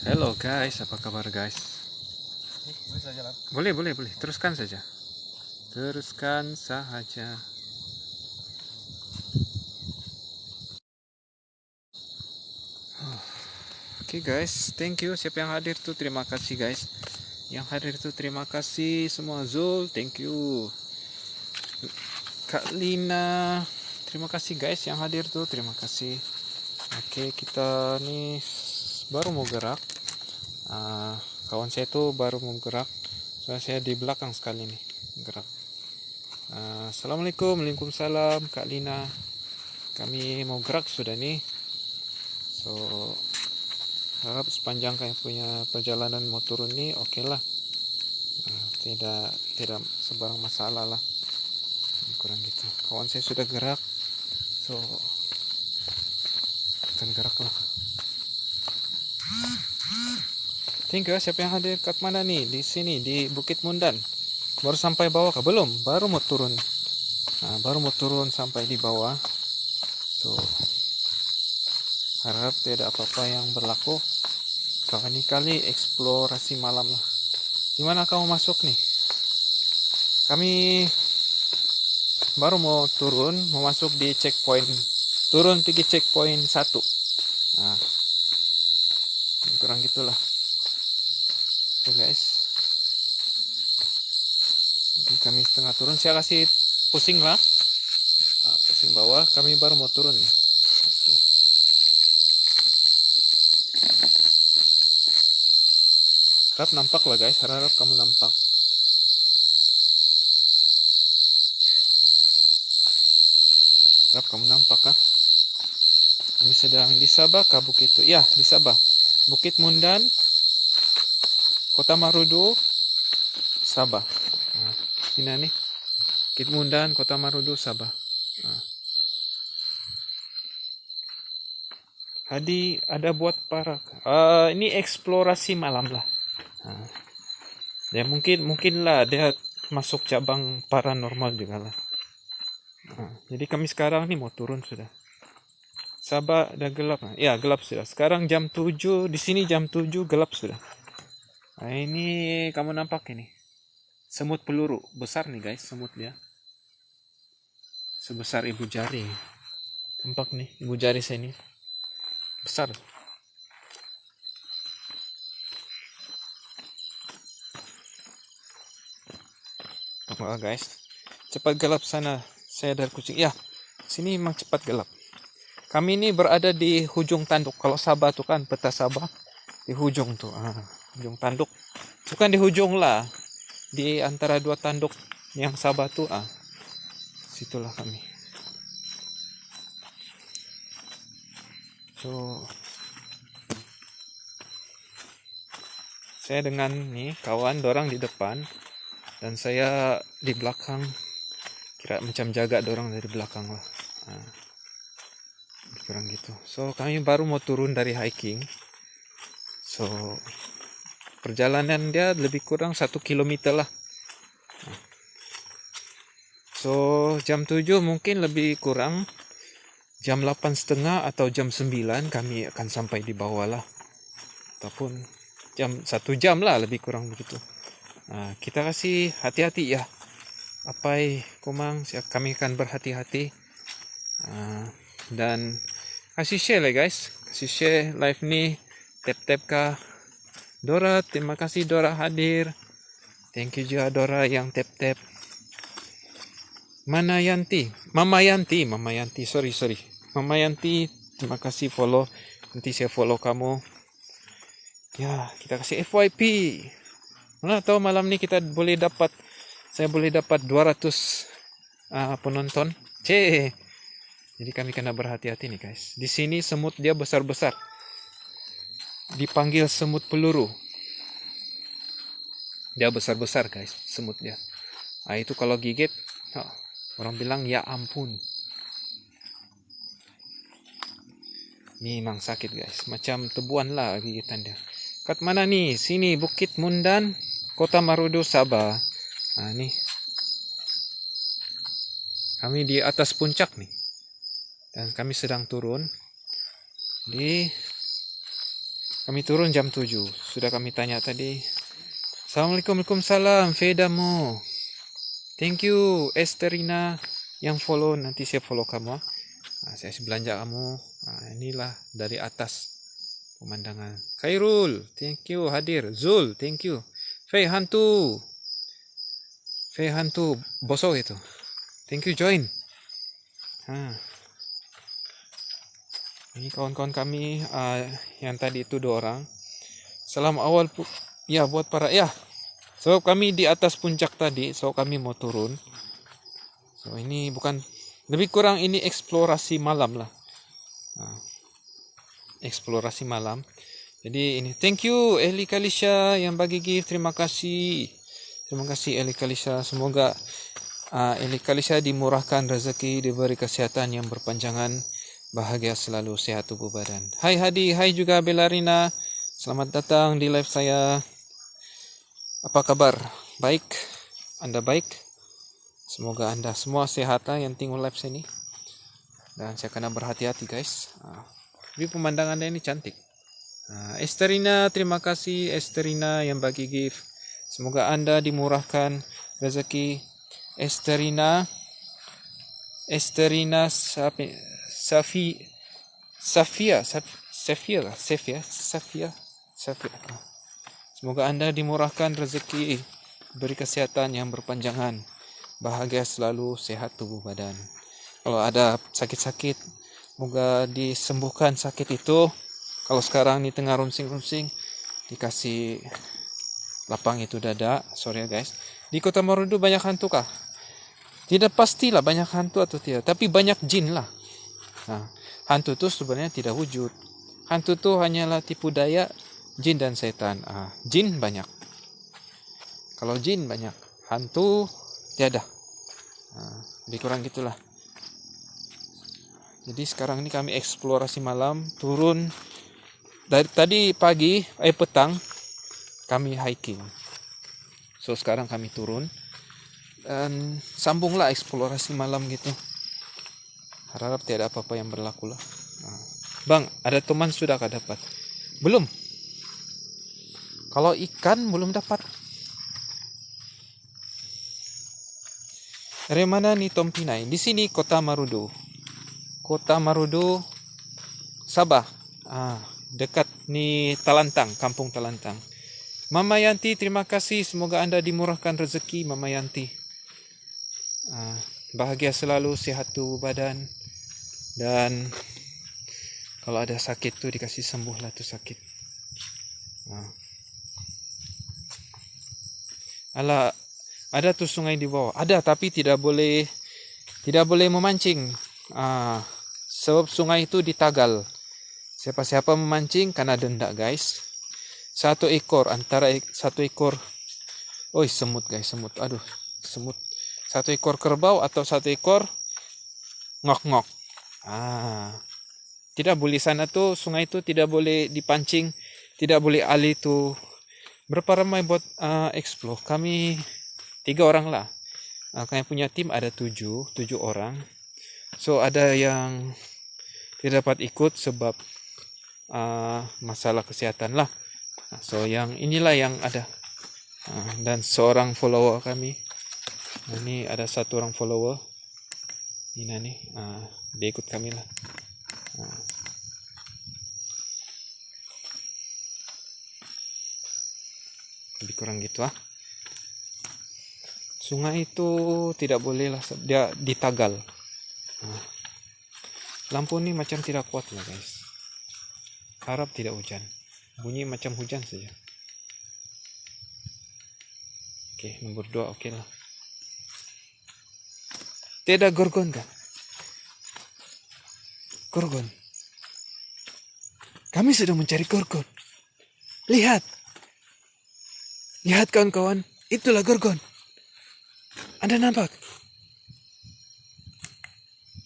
Hello guys, apa kabar guys? Bisa jalan. Boleh, teruskan saja. Teruskan saja. Oke guys, thank you. Siapa yang hadir tuh terima kasih guys. Yang hadir tuh terima kasih semua. Zul, thank you. Kak Lina, terima kasih guys yang hadir tuh, terima kasih. Oke, kita nih baru mau gerak. Kawan saya tuh baru mau gerak. Soalnya saya di belakang sekali nih gerak. Assalamualaikum, waalaikumsalam Kak Lina. Kami mau gerak sudah nih. So harap sepanjang kalian punya perjalanan mau turun nih oke lah. Tidak sebarang masalah lah, kurang gitu. Kawan saya sudah gerak, so akan gerak lah. Thank you. Siapa yang hadir kat mana nih? Di sini di Bukit Mundan. Baru sampai bawah kah? Belum, baru mau turun. Baru mau turun sampai di bawah. So harap tidak apa-apa yang berlaku. Kali eksplorasi malam lah. Gimana kamu masuk nih? Kami baru mau turun, mau masuk di checkpoint. Turun pergi checkpoint 1. Nah, kurang gitulah. Oke guys. Jadi kami setengah turun, saya kasih pusing lah. Pusing bawah, kami baru mau turun nih. Harap nampak lah guys, harap kamu nampak. Harap kamu nampak kah? Kami sedang di Sabah kah Bukit itu? Ya, di Sabah. Bukit Mundan, Kota Marudu, Sabah. Nah, ini nih. Bukit Mundan, Kota Marudu, Sabah. Nah. Hadi ada buat para ini eksplorasi malam lah. Nah. Ya mungkin lah dia masuk cabang paranormal juga lah. Nah, jadi kami sekarang nih mau turun sudah. Sabah udah gelap. Ya, gelap sudah. Sekarang jam 7, di sini jam 7 gelap sudah. Nah, ini kamu nampak ini. Semut peluru, besar nih guys semut dia. Sebesar ibu jari. Nampak nih ibu jari saya ini. Besar. Wah guys, cepat gelap sana. Saya dari kucing. Ya, sini memang cepat gelap. Kami ini berada di hujung tanduk. Kalau Sabah tuh kan peta Sabah di hujung tuh. Hujung tanduk. Bukan di hujung lah. Di antara dua tanduk yang Sabah tuh. Situlah kami. So saya dengan nih kawan dorang di depan dan saya di belakang. Kira macam jaga dorang dari belakang lah. Kurang gitu. So kami baru mau turun dari hiking. So perjalanan dia lebih kurang 1 kilometer lah. So jam 7 mungkin lebih kurang jam 8:30 atau jam 9 kami akan sampai di bawah lah. Ataupun jam 1 jam lah lebih kurang begitu. Kita kasih hati-hati ya. Apai kumang kami akan berhati-hati. Dan kasih share lah guys. Kasih share live nih. Tap-tap kah. Dora, terima kasih Dora hadir. Thank you juga Dora yang tap-tap. Mama Yanti, sorry. Mama Yanti, terima kasih follow. Nanti saya follow kamu. Ya, kita kasih FYP. Mana tahu malam ini saya boleh dapat 200 penonton. Jadi kami kena berhati-hati nih guys. Di sini semut dia besar-besar. Dipanggil semut peluru. Dia besar-besar guys, semut dia. Itu kalau gigit, orang bilang ya ampun. Ini memang sakit guys, macam tebuan lah gigitan dia. Kat mana nih? Sini Bukit Mundan, Kota Marudu, Sabah. Nih. Kami di atas puncak nih. Dan kami sedang turun di Kami turun jam 7. Sudah kami tanya tadi. Assalamualaikum, Waalaikumsalam, Fedamo. Thank you, Esterina yang follow. Nanti saya follow kamu. Saya belanja kamu. Inilah dari atas pemandangan. Khairul, thank you hadir. Zul, thank you. Fei Hantu, bosok itu. Thank you join. Ini kawan-kawan kami yang tadi itu 2 orang. Salam awal ya buat para ya. So kami di atas puncak tadi, so kami mau turun. So ini bukan lebih kurang ini eksplorasi malam lah. Eksplorasi malam. Jadi ini thank you Eli Kalisha yang bagi gift, terima kasih. Terima kasih Eli Kalisha. Semoga Eli Kalisha dimurahkan rezeki, diberi kesehatan yang berpanjangan, bahagia selalu, sehat tubuh badan. Hai Hadi, hai juga Belarina. Selamat datang di live saya. Apa kabar? Baik? Anda baik? Semoga Anda semua sehat lah yang tinggal live sini. Dan saya kena berhati-hati guys. Tapi pemandangannya ini cantik. Esterina, terima kasih Esterina yang bagi gift. Semoga Anda dimurahkan rezeki. Esterina Safia. Semoga Anda dimurahkan rezeki, beri kesehatan yang berpanjangan, bahagia selalu, sehat tubuh badan. Kalau ada sakit-sakit, semoga disembuhkan sakit itu. Kalau sekarang di tengah runsing-runsing, dikasih lapang itu dada. Sorry ya guys. Di Kota Marudu banyak hantu kah? Tidak pastilah banyak hantu atau tidak, tapi banyak jin lah. Hantu itu sebenarnya tidak wujud. Hantu itu hanyalah tipu daya jin dan setan. Jin banyak. Kalau jin banyak, hantu tiada. Lebih kurang gitulah. Jadi sekarang ini kami eksplorasi malam, turun dari tadi petang kami hiking. So sekarang kami turun dan sambunglah eksplorasi malam gitu. Harap tidak apa-apa yang berlaku lah. Bang, ada teman sudah kah dapat? Belum. Kalau ikan belum dapat. Dari mana nih Tom Pinai? Di sini Kota Marudu. Kota Marudu, Sabah. Dekat nih Talantang, Kampung Talantang. Mama Yanti, terima kasih. Semoga Anda dimurahkan rezeki, Mama Yanti. Bahagia selalu, sehat tubuh badan. Dan kalau ada sakit tuh dikasih sembuh lah tuh sakit. Ada tuh sungai di bawah. Ada tapi tidak boleh memancing. Sebab sungai itu ditagal. Siapa-siapa memancing kena denda guys. 1 ekor. Semut guys, semut. Aduh, semut. 1 ekor kerbau atau 1 ekor ngok-ngok. Tidak boleh sana tuh, sungai itu tidak boleh dipancing, tidak boleh alih tuh. Berapa ramai buat explore? Kami 3 orang lah. Kami punya tim ada 7 orang. So ada yang tidak dapat ikut sebab masalah kesehatan lah. So yang inilah yang ada. Dan seorang follower kami. Ini ada 1 orang follower. Ini nih, dia ikut kami lah. Lebih kurang gitu Sungai itu tidak boleh lah, dia ditagal. Lampu ini macam tidak kuat lah guys. Harap tidak hujan. Bunyi macam hujan saja. Oke, nomor 2 oke lah. Tidak gorgon kan? Gorgon. Kami sedang mencari gorgon. Lihat kawan-kawan, itulah gorgon. Anda nampak?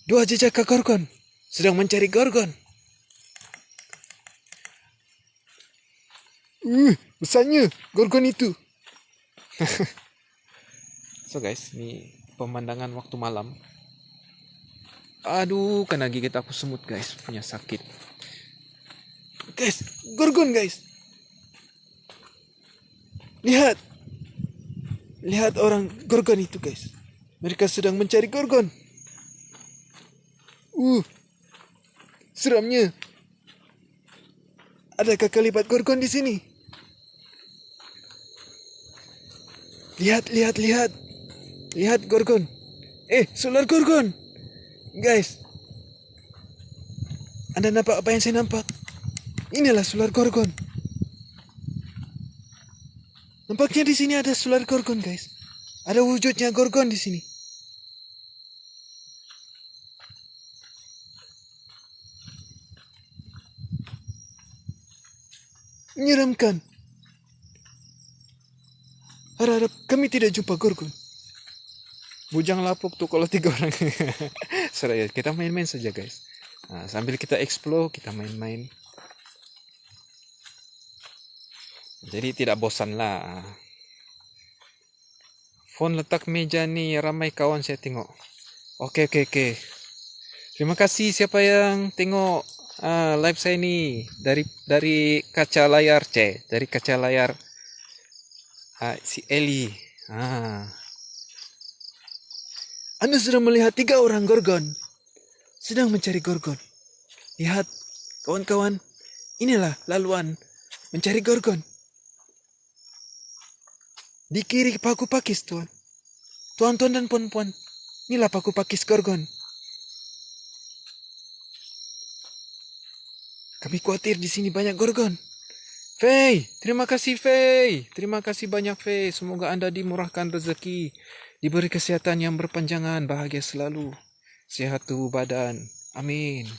2 jejak gorgon sedang mencari gorgon. Besarnya gorgon itu. So guys, ini pemandangan waktu malam. Aduh, kena gigit aku semut guys, punya sakit. Guys, Gorgon guys. Lihat. Lihat orang Gorgon itu guys. Mereka sedang mencari Gorgon. Seramnya. Adakah kelipat Gorgon di sini? Lihat, lihat, lihat. Lihat Gorgon. Sular Gorgon. Guys. Anda nampak apa yang saya nampak? Inilah sular Gorgon. Nampaknya di sini ada sular Gorgon, guys. Ada wujudnya Gorgon di sini. Menyeramkan. Harap kami tidak jumpa Gorgon. Bujang lapuk tuh kalau 3 orang. Serius, kita main-main saja, guys. Nah, sambil kita explore, kita main-main. Jadi tidak bosan lah. Phone letak meja nih, ramai kawan saya tengok. Oke. Terima kasih siapa yang tengok live saya ini dari kaca layar dari kaca layar si Eli. Anda sudah melihat 3 orang Gorgon sedang mencari Gorgon. Lihat, kawan-kawan, inilah laluan mencari Gorgon. Di kiri paku pakis, tuan. Tuan-tuan dan puan-puan, inilah paku pakis Gorgon. Kami khawatir di sini banyak Gorgon. Faye, terima kasih Faye. Terima kasih banyak Faye. Semoga Anda dimurahkan rezeki, diberi kesehatan yang berpanjangan, bahagia selalu, sehat tubuh badan. Amin.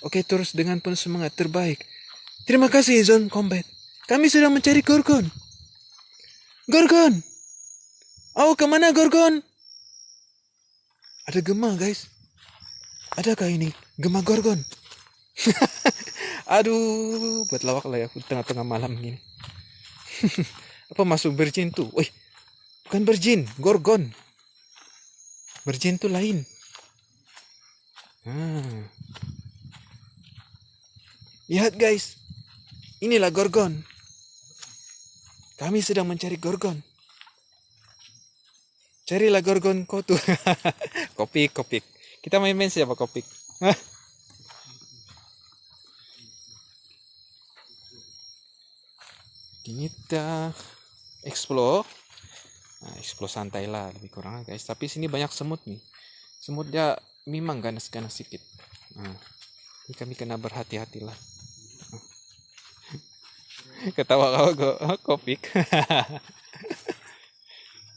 Oke, terus dengan penuh semangat terbaik. Terima kasih Zone Combat. Kami sedang mencari Gorgon. Gorgon! Kemana Gorgon? Ada gema guys. Adakah ini gema Gorgon? Aduh, buat lawak lah ya tengah-tengah malam gini. Apa masuk berjin tuh? Wih, bukan berjin, Gorgon. Berjin tuh lain. Lihat guys, inilah Gorgon. Kami sedang mencari Gorgon. Carilah Gorgon kau tuh. Kopik. Kita main-main siapa Kopik? Kita explore. Explore santai lah lebih kurang guys. Tapi sini banyak semut nih. Semut dia memang ganas-ganas sedikit. Ini kami kena berhati-hatilah. Ketawa kau Kopik.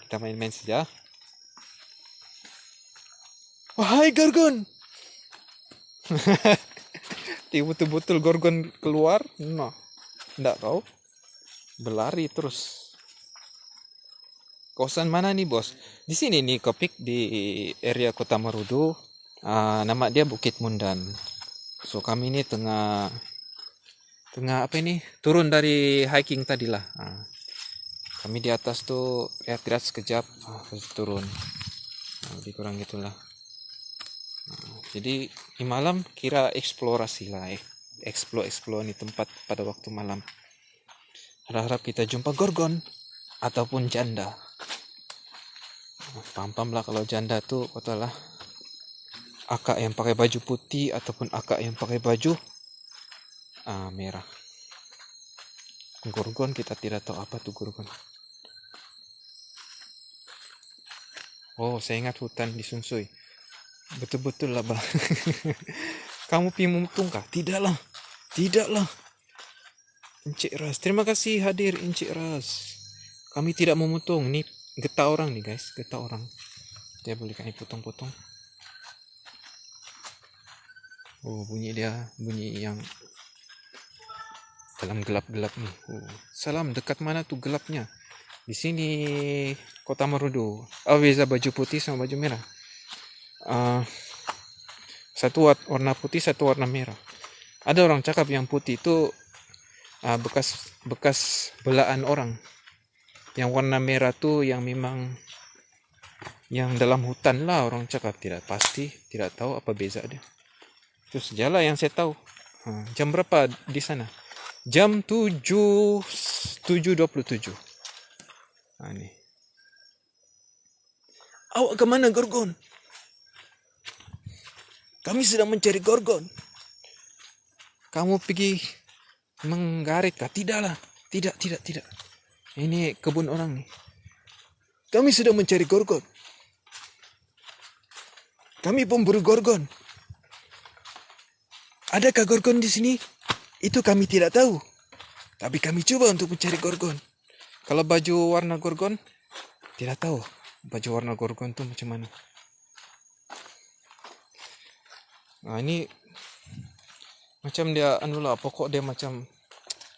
Kita main-main saja. Wahai Gorgon. Betul-betul Gorgon keluar. Nah, enggak kau. Berlari terus. Kosan mana nih bos? Di sini nih Kopik, di area Kota Marudu. Nama dia Bukit Mundan. So kami ini tengah apa ini? Turun dari hiking tadi lah. Kami di atas tuh lihat sekejap, turun. Lebih kurang gitulah. Jadi di malam kira eksplorasi lah, explore nih tempat pada waktu malam. Harap kita jumpa Gorgon ataupun janda. Paham lah kalau janda tuh katalah akak yang pakai baju putih ataupun akak yang pakai baju merah. Gorgon kita tidak tahu apa tuh Gorgon. Saya ingat hutan di Sunsui. Betul-betul lah bang. Kamu pi memutung kah? Tidaklah. Encik Ras, terima kasih hadir Encik Ras. Kami tidak memutung. Nih getah orang nih guys, getah orang. Dia boleh kami potong-potong. Bunyi yang dalam gelap-gelap nih. Salam, dekat mana tuh gelapnya? Di sini Kota Marudu. Beza baju putih sama baju merah. Satu warna putih, satu warna merah. Ada orang cakap yang putih itu bekas belaan orang. Yang warna merah tuh yang memang yang dalam hutan lah orang cakap, tidak pasti, tidak tahu apa beza dia. Itu sajalah yang saya tahu. Jam berapa di sana? Jam 7.27. Nih. Awak kemana, Gorgon? Kami sedang mencari Gorgon. Kamu pergi menggarit kah? Tidaklah. Tidak. Ini kebun orang nih. Kami sedang mencari Gorgon. Kami pemburu Gorgon. Adakah Gorgon di sini? Itu kami tidak tahu. Tapi kami coba untuk mencari Gorgon. Kalau baju warna Gorgon, tidak tahu. Baju warna Gorgon tuh macam mana. Nah, ini macam dia pokok dia macam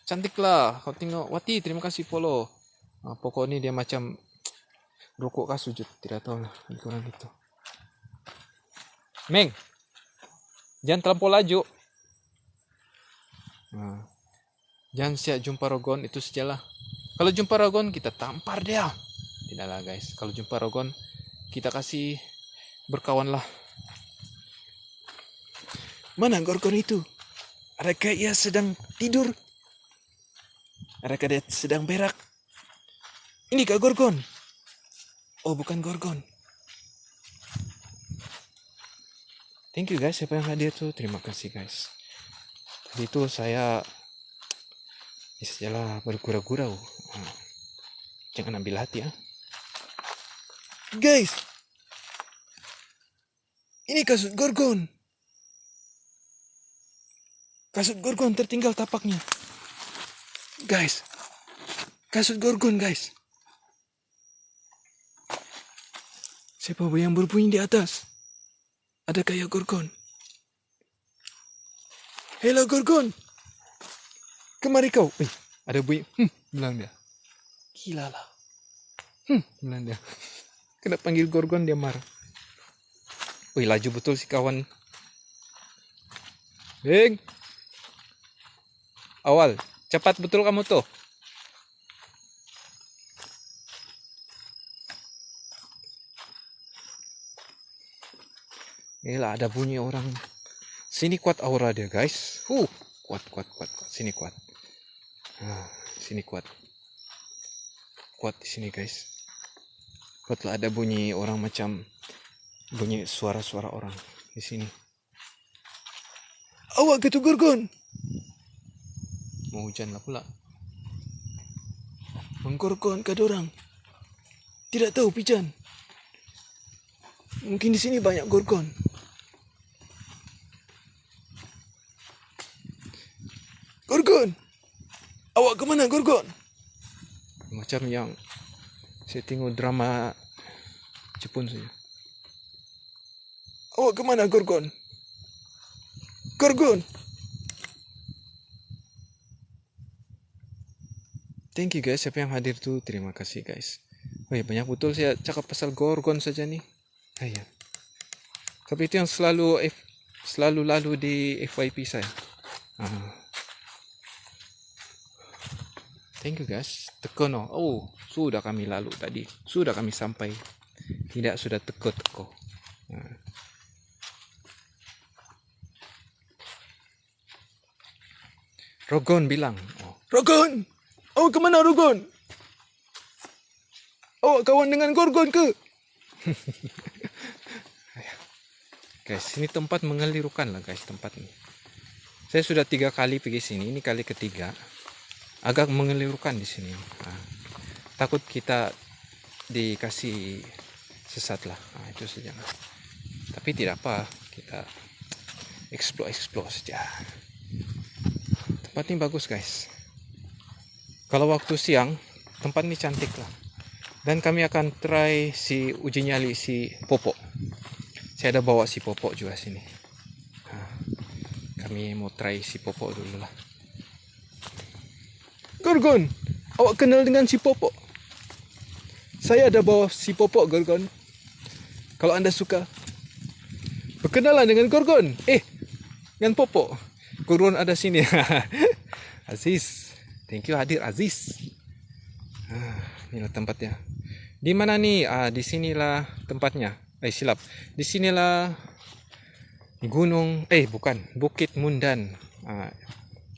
cantik lah. Kau tengok, Wati, terima kasih follow. Pokok ini dia macam rokok kah sujud, tidak tahu lah, kurang gitu. Meng, jangan terlampau laju. Jangan siap jumpa Rogon, itu sajalah. Kalau jumpa Rogon kita tampar dia. Tidaklah guys, kalau jumpa Rogon kita kasih berkawan lah. Mana Gorgon itu? Adakah ia sedang tidur? Adakah dia sedang berak? Inikah Gorgon? Oh, bukan Gorgon. Thank you guys, siapa yang hadir tuh? Terima kasih guys. Tadi itu saya istilah bergurau-gurau. Jangan ambil hati ya. Guys, ini kasut Gorgon. Kasut Gorgon tertinggal tapaknya. Guys, kasut Gorgon guys. Siapa yang berbunyi di atas? Adakah ya Gorgon? Hello Gorgon. Kemari kau. Ada bunyi. Bilang dia. Gila lah. Bilang dia. Kena panggil Gorgon dia marah. Laju betul si kawan. Bing. Awal. Cepat betul kamu tuh. Gila, ada bunyi orang. Sini kuat aura dia guys. Kuat. Sini kuat. Sini kuat. Kuat di sini guys. Kuatlah, ada bunyi orang macam bunyi suara-suara orang di sini. Awak gitu Gorgon. Mau hujan lah pula. Menggorgon ke dorang. Tidak tahu pijan. Mungkin di sini banyak Gorgon. Gorgon. Awak kemana Gorgon? Macam yang saya tengok drama Jepun saja. Awak kemana Gorgon? Gorgon. Thank you guys, siapa yang hadir tuh, terima kasih guys. Banyak betul saya cakap pasal Gorgon saja nih. Ya. Tapi itu yang selalu lalu di FYP saya. Thank you guys. Tekono. Sudah kami lalu tadi. Sudah kami sampai. Tidak, sudah teko. Rogon bilang. Rogon! Awak kemana Rogon? Awak kawan dengan Gorgon ke? Guys, ini tempat mengelirukan lah guys, tempat ini. Saya sudah 3 kali pergi sini, ini kali ketiga. Agak mengelirukan di sini. Takut kita dikasih sesat lah. Itu saja. Tapi tidak apa, kita explore saja. Tempat ini bagus guys. Kalau waktu siang, tempat ini cantik lah. Dan kami akan try si uji nyali si Popok. Saya ada bawa si Popok juga sini. Kami mau try si Popok dulu lah. Gorgon, awak kenal dengan si Popok? Saya ada bawa si Popok Gorgon. Kalau anda suka, berkenalan dengan Gorgon. Dengan Popok. Gorgon ada sini. Aziz. Thank you hadir Aziz. Inilah tempatnya. Di mana nih? Di sinilah tempatnya. Silap. Di sinilah gunung. Bukan. Bukit Mundan.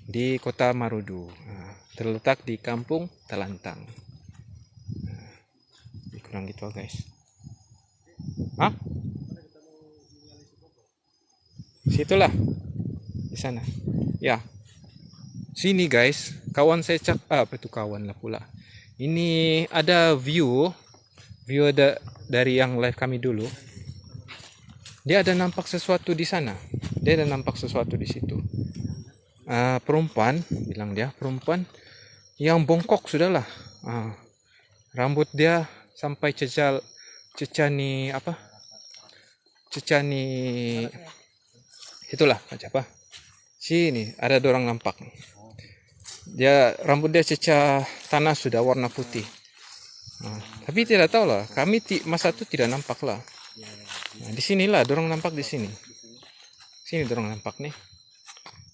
di kota Marudu. Terletak di Kampung Telantang. Kurang gitu guys. Situlah di sana. Ya. Sini guys, kawan saya apa itu kawan lah pula. Ini ada view dari yang live kami dulu. Dia ada nampak sesuatu di sana. Dia ada nampak sesuatu di situ. Perempuan, bilang dia perempuan yang bongkok sudahlah. Rambut dia sampai cecani itulah macam apa. Sini ada dorang nampak. Rambut dia cecah tanah sudah warna putih. Tapi tidak tahu lah. Kami masa itu tidak nampak lah. Di sinilah dorang nampak di sini. Sini dorang nampak nih.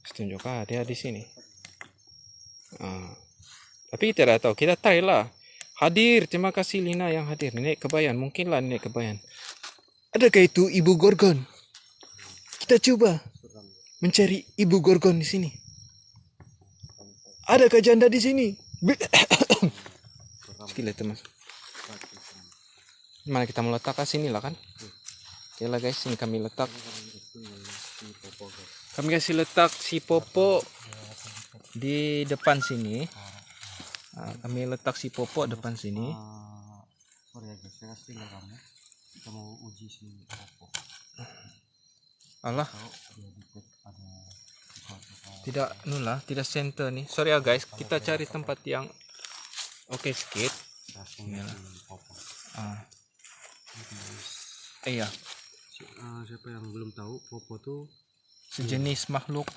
Tunjuk dia di sini. Tapi tidak tahu. Kita try lah. Hadir. Terima kasih Lina yang hadir. Nenek Kebayan. Mungkinlah Nenek Kebayan. Adakah itu Ibu Gorgon? Kita coba mencari Ibu Gorgon di sini. Adakah janda di sini? Sekali teman. Mana kita mau letak? Sini lah kan? Oke lah guys, ini kami letak. Kami kasih letak si Popo di depan sini. Kami letak si Popo depan sini. Sorry ya guys, saya kasih tinggal kamu. Kita mau uji si Popo. Allah. Tidak nulah, tidak center nih. Sorry ya guys, kita cari tempat yang oke sedikit. Iya. Siapa yang belum tahu, Popo tuh sejenis makhluk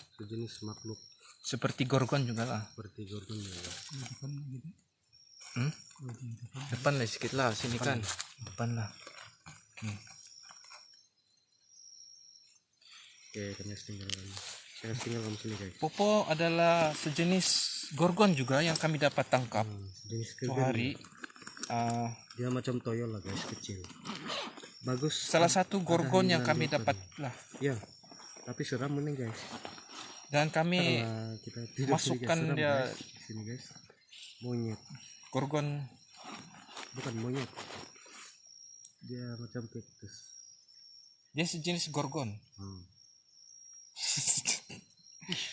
seperti Gorgon juga lah. Seperti Gorgon ya. Depan lah sedikit lah, sini kan. Depan lah. Oke, kami tinggal kamu sini guys. Popo adalah sejenis Gorgon juga yang kami dapat tangkap hari. Dia macam toyol lah guys, kecil. Bagus. Salah satu Gorgon yang kami dapat lah. Ya, tapi seram nih guys. Dan kami kita masukkan dia guys. Sini guys. Monyet. Gorgon bukan monyet. Dia macam cactus. Dia sejenis Gorgon.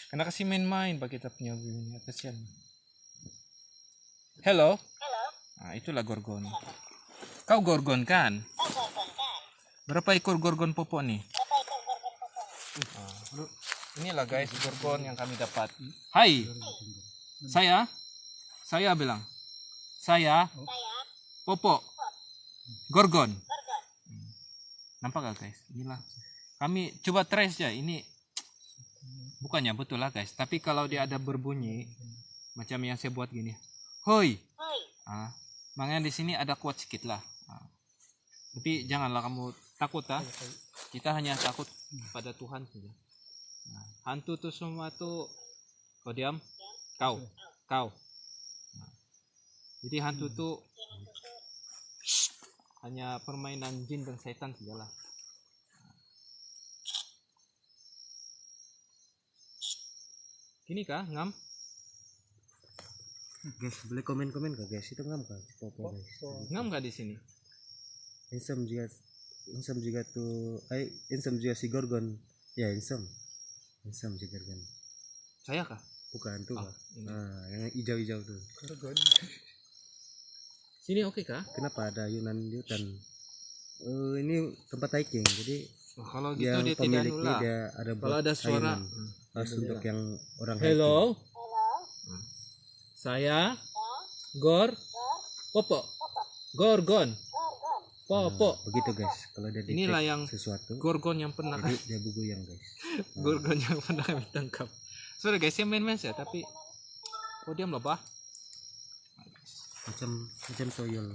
Karena kasih main-main bagi kita punya bininya, kasihan. Hello. Itulah Gorgon. Kau Gorgon kan? Berapa ekor Gorgon Popo nih? Inilah guys Gorgon yang kami dapat. Hai. Saya bilang. Saya Popo. Gorgon. Nampak gak guys? Inilah. Kami coba trace ya. Ini bukannya betul lah guys. Tapi kalau dia ada berbunyi macam yang saya buat gini. Hoi. Makanya di sini ada kuat sedikit lah. Tapi janganlah kamu takut Kita hanya takut pada Tuhan saja. Hantu tuh semua tuh kau diam. Kau. Jadi hantu tuh hanya permainan jin dan setan sajalah. Gini kah ngam? Guys, boleh komen-komen gak guys? Itu ngam kan? Popo guys. Ngam gak di sini? Insem juga tuh, insem juga si Gorgon. Ya insem juga kan. Saya kah? Bukan tuh yang hijau-hijau tuh. Gorgon. Sini oke kah? Kenapa ada hutan? Ini tempat hiking, jadi kalau gitu dia tidak nula. Kalau ada suara untuk yang orang hello hiking. Saya Popo Gorgon Popo. Begitu guys, kalau dia inilah yang sesuatu Gorgon yang pernah dia buguyang guys. Gorgon yang pernah kami tangkap. Sorry guys, saya main-main ya, tapi diam lah bah. Macam toyol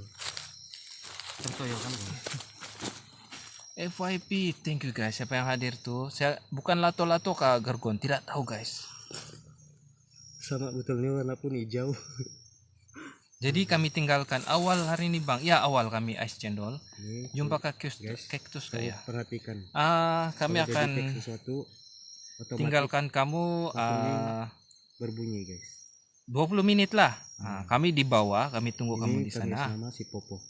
kan guys. FYP, thank you guys. Siapa yang hadir tuh? Saya bukan lato-lato kah Gorgon, tidak tahu guys. Sama betulnya warna pun hijau. Jadi kami tinggalkan awal hari ini bang. Ya awal kami ice cendol. Jumpa kaktus kayak ya. Perhatikan. Kami akan sesuatu Otomatis tinggalkan kamu kuning berbunyi guys. 20 menit lah. Kami di bawah, kami tunggu kamu Ini di kami sana. sama si Popo.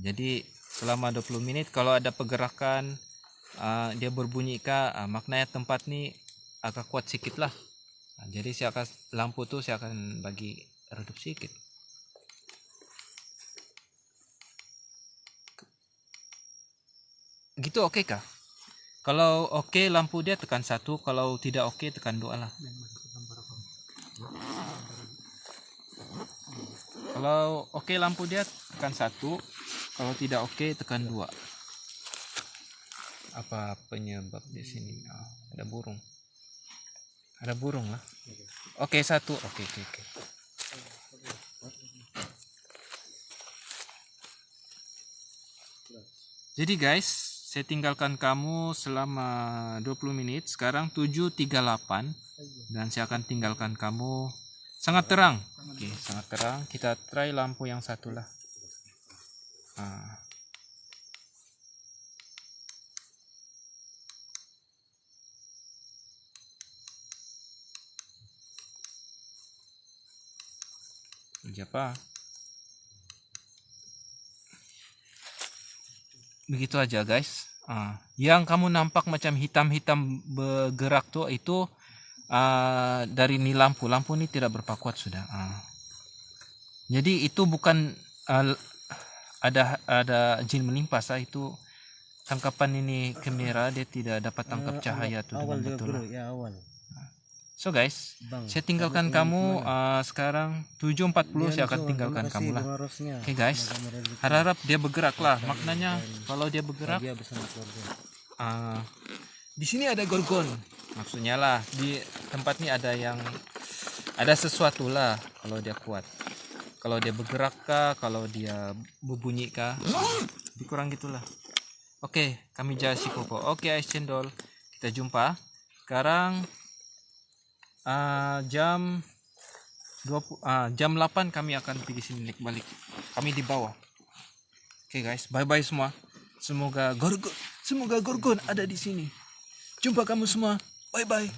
Jadi selama 20 menit kalau ada pergerakan dia berbunyi kah, maknanya tempat ini agak kuat sedikit lah. Jadi saya akan lampu tuh saya akan bagi redup sedikit. Gitu oke kah? Kalau oke lampu dia tekan 1, kalau tidak oke tekan 2 lah. Kalau oke lampu dia tekan 1, kalau tidak oke tekan 2. Apa penyebab di sini? Ada burung. Ada burung lah. Oke 1. Oke. Jadi guys, saya tinggalkan kamu selama 20 menit. Sekarang 7.38 dan saya akan tinggalkan kamu sangat terang. Oke, sangat terang. Kita try lampu yang satu lah. Siapa? Begitu aja guys. Yang kamu nampak macam hitam-hitam bergerak tuh itu dari ini lampu ini tidak berpakuat sudah. Jadi itu bukan ada jin menimpa itu tangkapan ini kamera dia tidak dapat tangkap cahaya tuh dengan betul. Awal. So guys, saya tinggalkan kamu sekarang 7.40 saya akan tinggalkan kamu lah. Oke guys, harap dia bergerak lah. Maknanya kalau dia bergerak, di sini ada gorgon. Maksudnya lah di tempat ini ada sesuatu lah kalau dia kuat. Kalau dia bergerak kah, kalau dia berbunyi kah, lebih kurang gitulah. Oke, kami Jasi Popo. Oke, Ais Cendol. Kita jumpa. Sekarang jam 8 kami akan pergi sini balik. Kami di bawah. Oke guys, bye-bye semua. Semoga Gorgon ada di sini. Jumpa kamu semua. Bye-bye.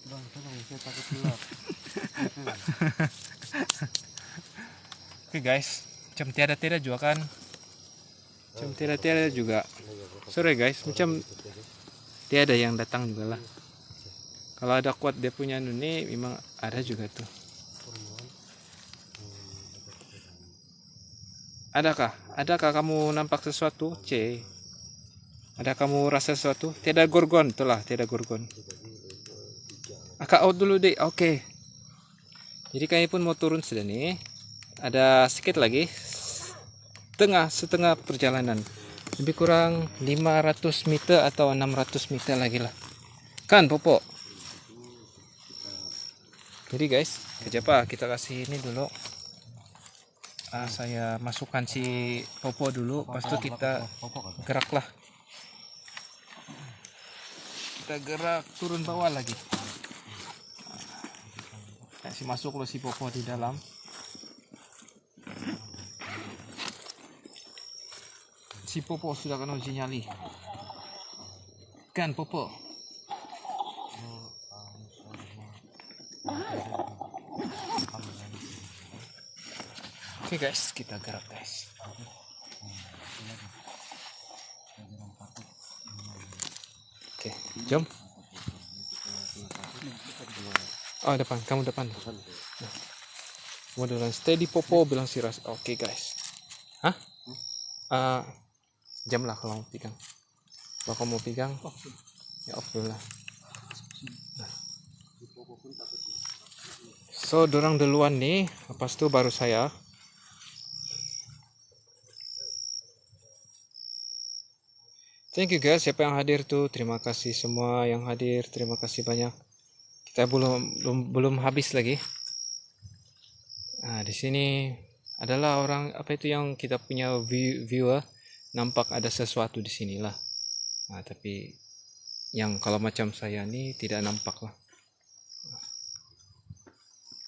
Bang, saya takut gelap. Oke guys, macam tiada-tiada juga kan. Macam tiada-tiada juga. Sorry guys, macam tiada yang datang juga lah. Kalau ada kuat dia punya nih, memang ada juga tuh. Adakah? Adakah kamu nampak sesuatu? C. Ada kamu rasa sesuatu? Tiada gorgon, itulah tiada gorgon. Akak out dulu deh. Oke. Jadi kami pun mau turun sudah nih. Ada sedikit lagi. Setengah perjalanan. Lebih kurang 500 meter atau 600 meter lagi lah. Kan, Popo? Jadi guys, kejapa kita kasih ini dulu. Saya masukkan si Popo dulu, pas itu kita geraklah. Kita gerak turun bawah lagi. Kasih masuk lo si Popo di dalam. Si Popo sudah kena uji nyali. Kan Popo? Oke guys, kita gerak guys. Oke, jom. Oh depan, kamu depan. Kamu duluan. Steady Popo bilang si Ras. Oke guys. Hah? Jam lah kalau mau pegang. Kalau kamu mau pegang, ya off dulu lah. So, dorang duluan nih, lepas itu baru saya. Thank you guys, siapa yang hadir tuh, terima kasih semua yang hadir, terima kasih banyak. Kita belum habis lagi. Nah, di sini adalah orang apa itu yang kita punya viewer, nampak ada sesuatu di sinilah. Nah, tapi yang kalau macam saya nih tidak nampak lah.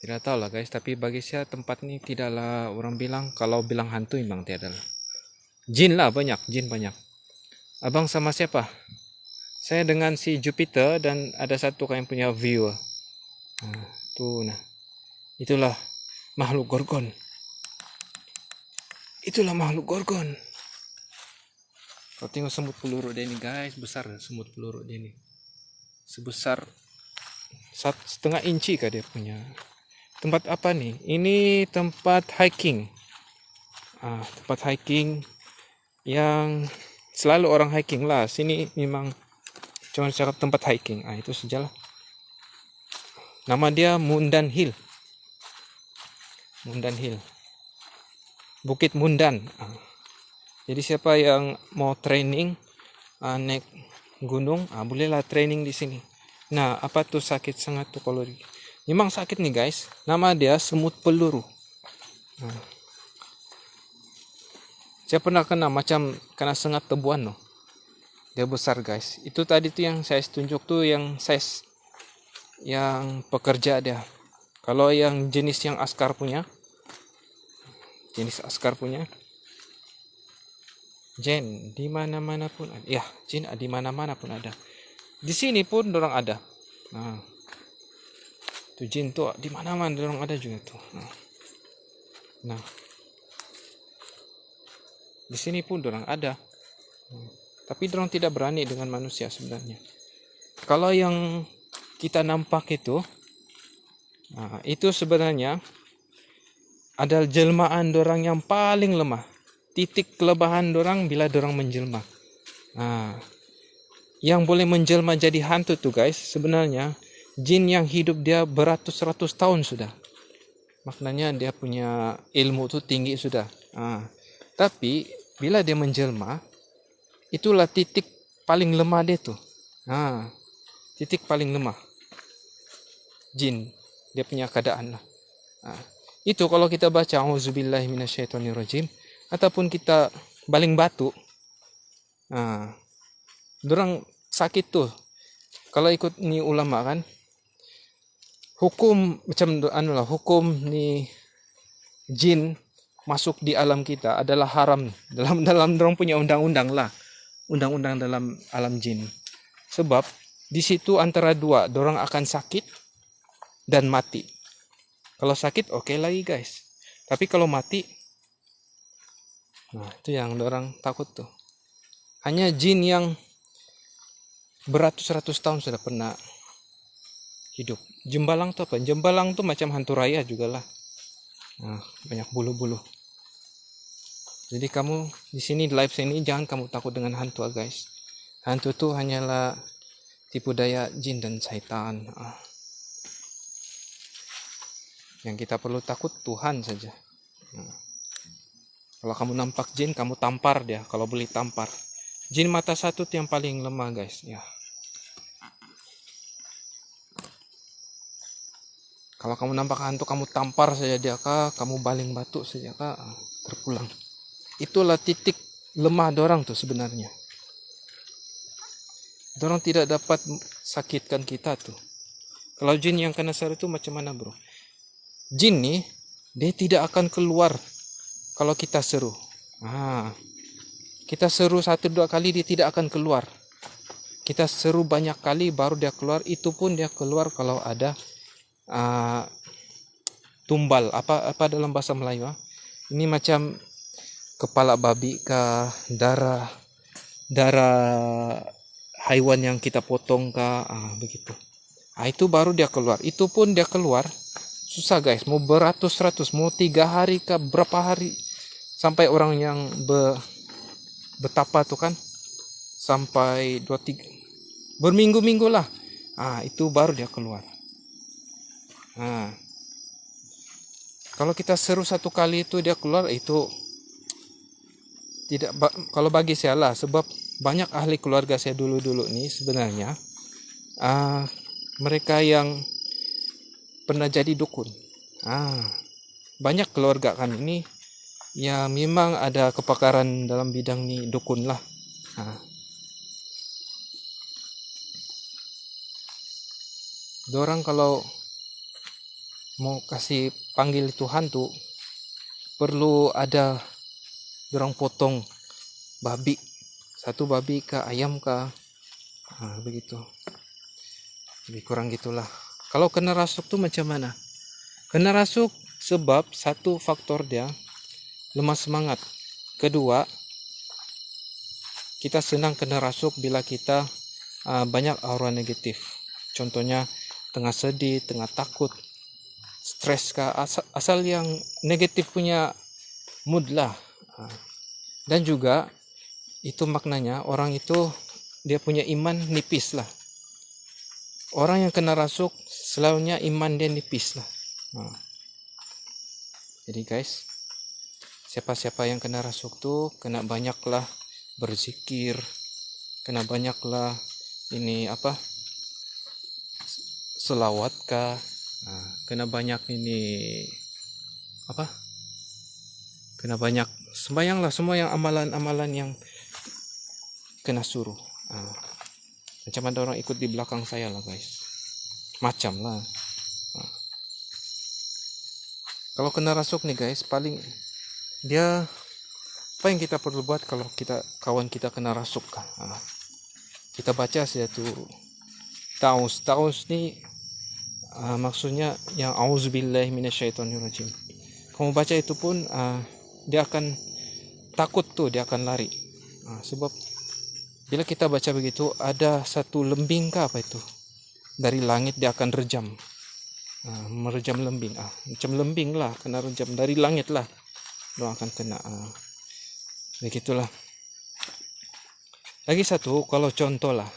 Tidak tahu lah guys, tapi bagi saya tempat ini tidaklah orang bilang, kalau bilang hantu memang tiada lah. Jin lah banyak, jin banyak. Abang sama siapa? Saya dengan si Jupiter dan ada satu yang punya viewer. Nah, tuh nah. Itulah makhluk gorgon. Itulah makhluk gorgon. Kau tengok semut peluru dia ini guys, besar semut peluru dia ini. Sebesar 1,5 inci kah dia punya. Tempat apa nih? Ini tempat hiking. Tempat hiking yang selalu orang hiking lah. Sini memang cuma cakap tempat hiking. Itu sajalah. Nama dia Mundan Hill. Mundan Hill. Bukit Mundan. Jadi siapa yang mau training naik gunung, bolehlah training di sini. Nah, apa tuh sakit sangat tuh kalau memang sakit nih guys. Nama dia semut peluru. Saya pernah kena macam kena sengat tebuan loh. Dia besar guys. Itu tadi tuh yang saya tunjuk tuh yang size yang pekerja dia. Kalau yang jenis yang askar punya, Jin di mana-mana pun ada. Ya, Jin di mana-mana pun ada. Di sini pun dorang ada. Nah, tuh Jin tuh di mana-mana dorang ada juga tuh. Nah, di sini pun dorang ada. Tapi dorang tidak berani dengan manusia sebenarnya. Kalau yang kita nampak itu sebenarnya adalah jelmaan dorang yang paling lemah. Titik kelebihan dorang bila dorang menjelma. Yang boleh menjelma jadi hantu tuh guys, sebenarnya jin yang hidup dia beratus-ratus tahun sudah. Maknanya dia punya ilmu tuh tinggi sudah. Tapi bila dia menjelma, itulah titik paling lemah dia tuh. Titik paling lemah jin, dia punya keadaan lah. Itu kalau kita baca auzubillahi minasyaitonirrajim ataupun kita baling batu, dorang sakit tuh. Kalau ikut ni ulama kan, hukum macam hukum ni jin masuk di alam kita adalah haram dalam dorang punya undang-undang lah, undang-undang dalam alam jin. Sebab Di situ antara dua, dorang akan sakit dan mati. Kalau sakit oke lagi guys. Tapi kalau mati, nah itu yang dorang takut tuh. Hanya jin yang beratus-ratus tahun sudah pernah hidup. Jembalang tuh apa? Jembalang tuh macam hantu raya juga lah. Nah, banyak bulu-bulu. Jadi kamu di sini live sini jangan kamu takut dengan hantu guys. Hantu tuh hanyalah tipu daya jin dan syaitan. Yang kita perlu takut Tuhan saja. Kalau kamu nampak jin, kamu tampar dia. Kalau boleh tampar. Jin mata satu yang paling lemah guys. Ya. Kalau kamu nampak hantu, kamu tampar saja dia kah, kamu baling batu saja kah, terpulang. Itulah titik lemah dorang tuh sebenarnya. Dorang tidak dapat sakitkan kita tuh. Kalau jin yang kena seru itu macam mana bro? Jin nih, dia tidak akan keluar kalau kita seru. Kita seru 1-2 kali dia tidak akan keluar. Kita seru banyak kali baru dia keluar. Itu pun dia keluar kalau ada tumbal. Apa dalam bahasa Melayu? Ini macam kepala babi kah, darah haiwan yang kita potong kah, begitu. Itu baru dia keluar. Itu pun dia keluar susah guys, mau beratus-ratus, mau 3 hari ke berapa hari, sampai orang yang betapa tuh kan, sampai 2-3 berminggu-minggu lah, itu baru dia keluar. Kalau kita seru 1 kali itu dia keluar, itu tidak, kalau bagi saya lah, sebab banyak ahli keluarga saya dulu nih sebenarnya mereka yang pernah jadi dukun. Banyak keluarga kan ini ya memang ada kepakaran dalam bidang nih dukun lah. Dorang kalau mau kasih panggil Tuhan tuh perlu ada dorang potong babi, 1 babi ke ayam ke, begitu. Lebih kurang gitulah. Kalau kena rasuk tuh macam mana? Kena rasuk sebab 1 faktor dia lemah semangat. Kedua, kita senang kena rasuk bila kita banyak aura negatif. Contohnya tengah sedih, tengah takut, stres kah, asal yang negatif punya mood lah. Dan juga itu maknanya orang itu dia punya iman nipis lah. Orang yang kena rasuk selalunya iman dia nipis lah. Jadi guys, siapa-siapa yang kena rasuk tuh kena banyaklah berzikir, kena banyaklah ini selawat kah, kena banyak ini kena banyak sembahyang lah, semua yang amalan-amalan yang kena suruh. Macam ada orang ikut di belakang saya lah guys, macam lah. Kalau kena rasuk nih guys, paling dia apa yang kita perlu buat kalau kawan kita kena rasuk kan? Kita baca saja tuh taus nih, maksudnya yang auzubillahi minasyaitonirrajim. Kamu baca itu pun dia akan takut tuh, dia akan lari. Sebab bila kita baca begitu, ada 1 lembing kah apa itu dari langit, dia akan rejam, merejam lembing, macam lembing lah, kena rejam dari langit lah, lo akan kena. Begitulah. Lagi 1, kalau contoh lah,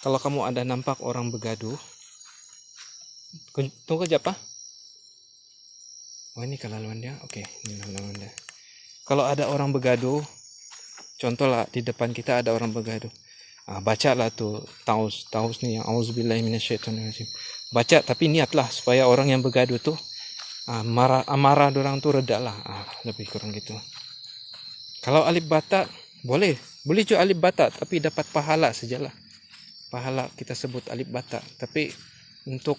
kalau kamu ada nampak orang begaduh, tunggu aja apa? Ini kelaluan dia. Oke, ini kelaluan dia. Kalau ada orang begaduh, contoh lah di depan kita ada orang begaduh, bacalah tuh taus nih yang auzubillahi minasyaitonirrajim. Baca, tapi niatlah supaya orang yang begaduh tuh amarah orang tuh reda lah. Lebih kurang gitu. Kalau alif bata boleh juga alif bata, tapi dapat pahala sajalah. Pahala kita sebut alif bata, tapi untuk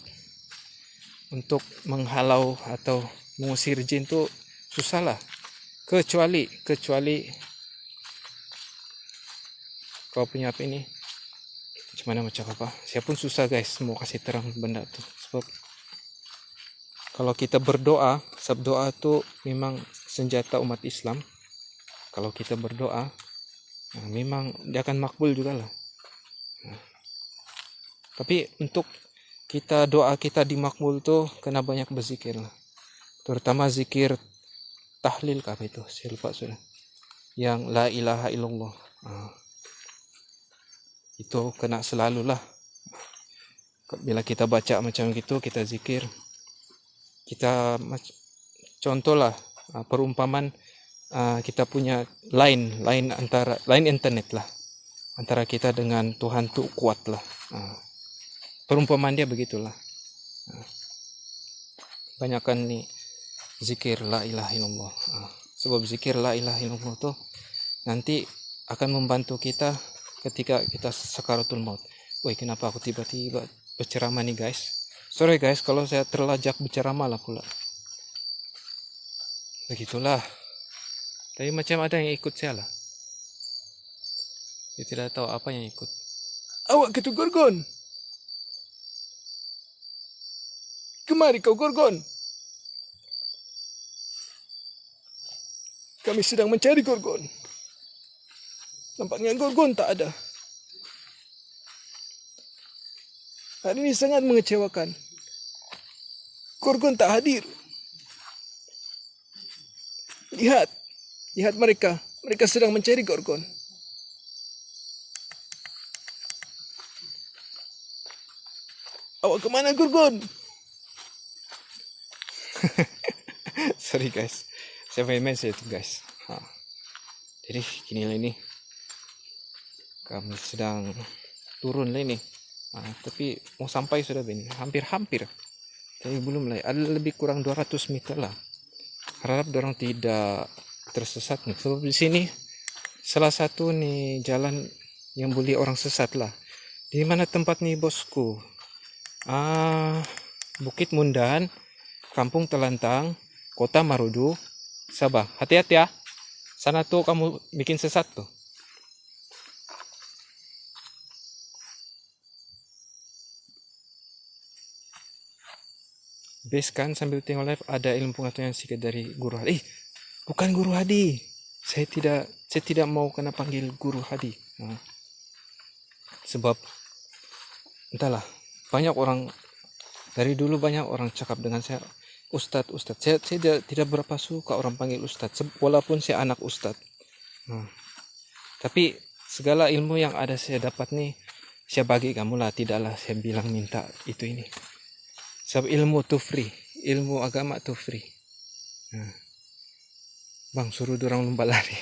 menghalau atau mengusir jin tuh susah lah. Kecuali kau punya apa ini? macam apa. Saya pun susah guys mau kasih terang benda tuh. Sebab kalau kita berdoa, sebab doa tuh memang senjata umat Islam. Kalau kita berdoa, memang dia akan makbul juga lah. Tapi untuk kita doa kita dimakbul tuh kena banyak berzikir lah. Terutama zikir tahlil apa itu, saya lupa sudah. Yang la ilaha illallah. Itu kena selalu lah. Bila kita baca macam gitu, kita zikir. Kita contohlah perumpamaan kita punya line internet lah antara kita dengan Tuhan tuh kuat lah. Perumpamaan dia begitulah. Banyakkan nih zikir la ilaha illallah. Sebab zikir la ilaha illallah tuh nanti akan membantu kita ketika kita sakaratul maut. Woi, kenapa aku tiba-tiba berceramah nih guys? Sorry guys kalau saya terlajak berceramah lah pula. Begitulah. Tapi macam ada yang ikut saya lah. Saya tidak tahu apa yang ikut. Awak ketu Gorgon. Kemari kau Gorgon. Kami sedang mencari Gorgon. Nampaknya Gorgon tak ada. Hari ini sangat mengecewakan. Gorgon tak hadir. Lihat mereka. Mereka sedang mencari Gorgon. Awak kemana Gorgon? Sorry guys. Saya main saya itu guys. Jadi gini lah ini. Kami sedang turun lah ini. Tapi mau sampai sudah ini. Hampir. Tapi belum lah. Ada lebih kurang 200 meter lah. Harap dorang tidak tersesat nih. Sebab di sini salah satu nih jalan yang boleh orang sesat lah. Di mana tempat nih bosku? Bukit Mundan, Kampung Telantang, Kota Marudu, Sabah. Hati-hati ya. Sana tuh kamu bikin sesat tuh. Base kan sambil tengok live ada ilmu pengetahuan sikit dari Guru Hadi. Bukan Guru Hadi. Saya tidak mau kena panggil Guru Hadi. Sebab entahlah, banyak orang dari dulu banyak orang cakap dengan saya Ustadz. Saya tidak berapa suka orang panggil Ustadz walaupun saya anak Ustadz. Tapi segala ilmu yang ada saya dapat nih saya bagi kamu lah, tidaklah saya bilang minta itu ini. Sebab ilmu tuh free, ilmu agama tuh free. Bang, suruh dorang lomba lari.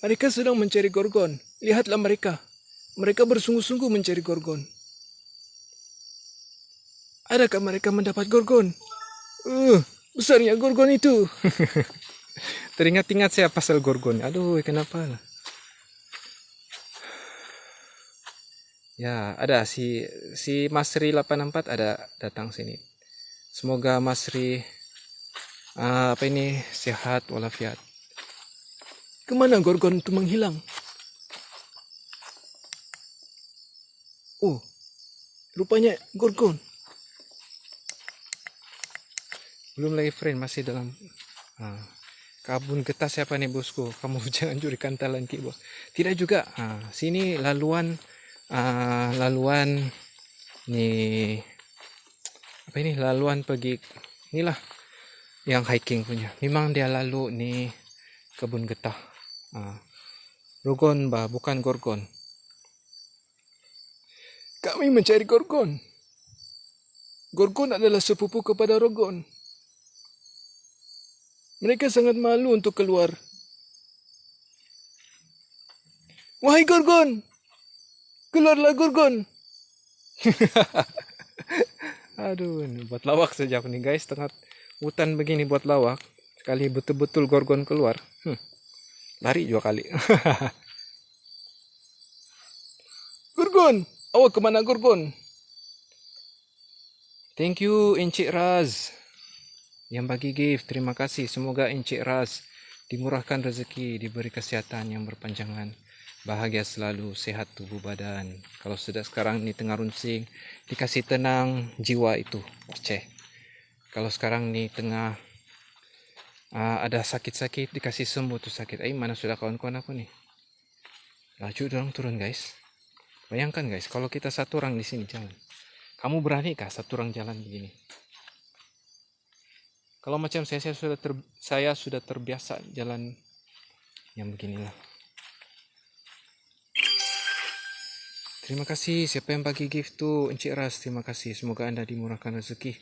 Mereka sedang mencari Gorgon. Lihatlah mereka. Mereka bersungguh-sungguh mencari Gorgon. Adakah mereka mendapat Gorgon? Besarnya Gorgon itu. Teringat-ingat saya pasal Gorgon. Aduh, kenapa lah? Ya, ada si Masri 84 ada datang sini. Semoga Masri sehat walafiat. Kemana Gorgon itu menghilang? Rupanya Gorgon. Belum lagi friend, masih dalam kabun getah siapa nih bosku? Kamu jangan curi kantalan ki bos. Tidak juga. Sini laluan nih laluan pergi inilah yang hiking punya. Memang dia lalu nih kebun getah. Rogon bah, bukan Gorgon. Kami mencari Gorgon. Gorgon adalah sepupu kepada Rogon. Mereka sangat malu untuk keluar. Wahai Gorgon, keluarlah Gorgon. Aduh, ini buat lawak saja aku nih guys, tengah hutan begini buat lawak. Sekali betul-betul Gorgon keluar, lari juga kali. Gorgon, awak kemana Gorgon? Thank you Encik Raz yang bagi gift, terima kasih. Semoga Encik Raz dimurahkan rezeki, diberi kesehatan yang berpanjangan. bahagia selalu, sehat tubuh badan. Kalau sudah sekarang ini tengah runcing, dikasih tenang jiwa itu, Aceh. Kalau sekarang ini tengah ada sakit-sakit, dikasih sembuh tuh sakit. Mana sudah kawan-kawan aku nih? Laju dorong turun guys. Bayangkan guys, kalau kita satu orang di sini jalan, kamu berani kah satu orang jalan begini? Kalau macam saya sudah terbiasa jalan yang beginilah. Terima kasih siapa yang bagi gift tuh, Encik Ras. Terima kasih. Semoga Anda dimurahkan rezeki,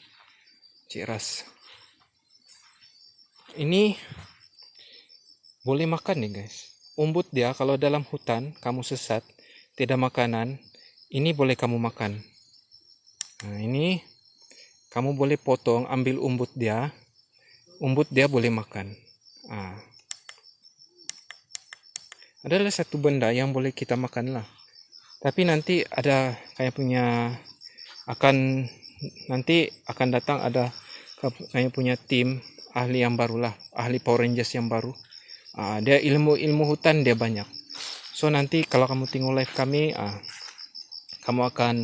Encik Ras. Ini boleh makan nih guys. Umbut dia kalau dalam hutan kamu sesat, tidak makanan, ini boleh kamu makan. Nah, ini kamu boleh potong, ambil umbut dia boleh makan. Adalah satu benda yang boleh kita makan lah. Tapi nanti ada kayak punya nanti akan datang ada kayak punya tim ahli yang baru lah, ahli Power Rangers yang baru. Dia ilmu hutan dia banyak. So nanti kalau kamu tengok live kami, kamu akan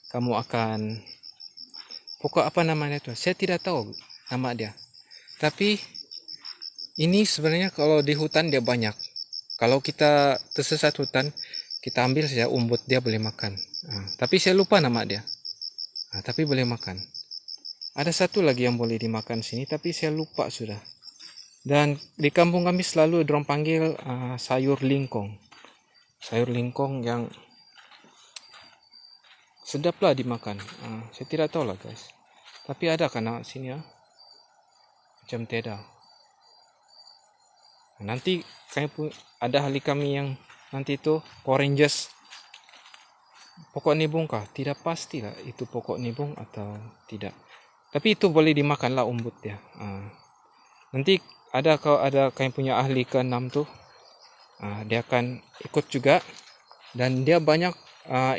kamu akan pokok apa namanya tuh? Saya tidak tahu nama dia. Tapi ini sebenarnya kalau di hutan dia banyak. Kalau kita tersesat hutan, kita ambil saja umbut dia boleh makan. Tapi saya lupa nama dia. Tapi boleh makan. Ada satu lagi yang boleh dimakan sini, tapi saya lupa sudah. Dan di kampung kami selalu dorang panggil sayur lingkong. Sayur lingkong yang sedap lah dimakan. Saya tidak tahu lah guys. Tapi ada kan sini ya. Macam tidak. Nanti ada ahli kami yang nanti itu Power Rangers. Pokok nibung kah? Tidak pasti lah itu pokok nibung atau tidak. Tapi itu boleh dimakan lah umbut ya. Nanti kalau ada kayak punya ahli ke-6 tuh, dia akan ikut juga. Dan dia banyak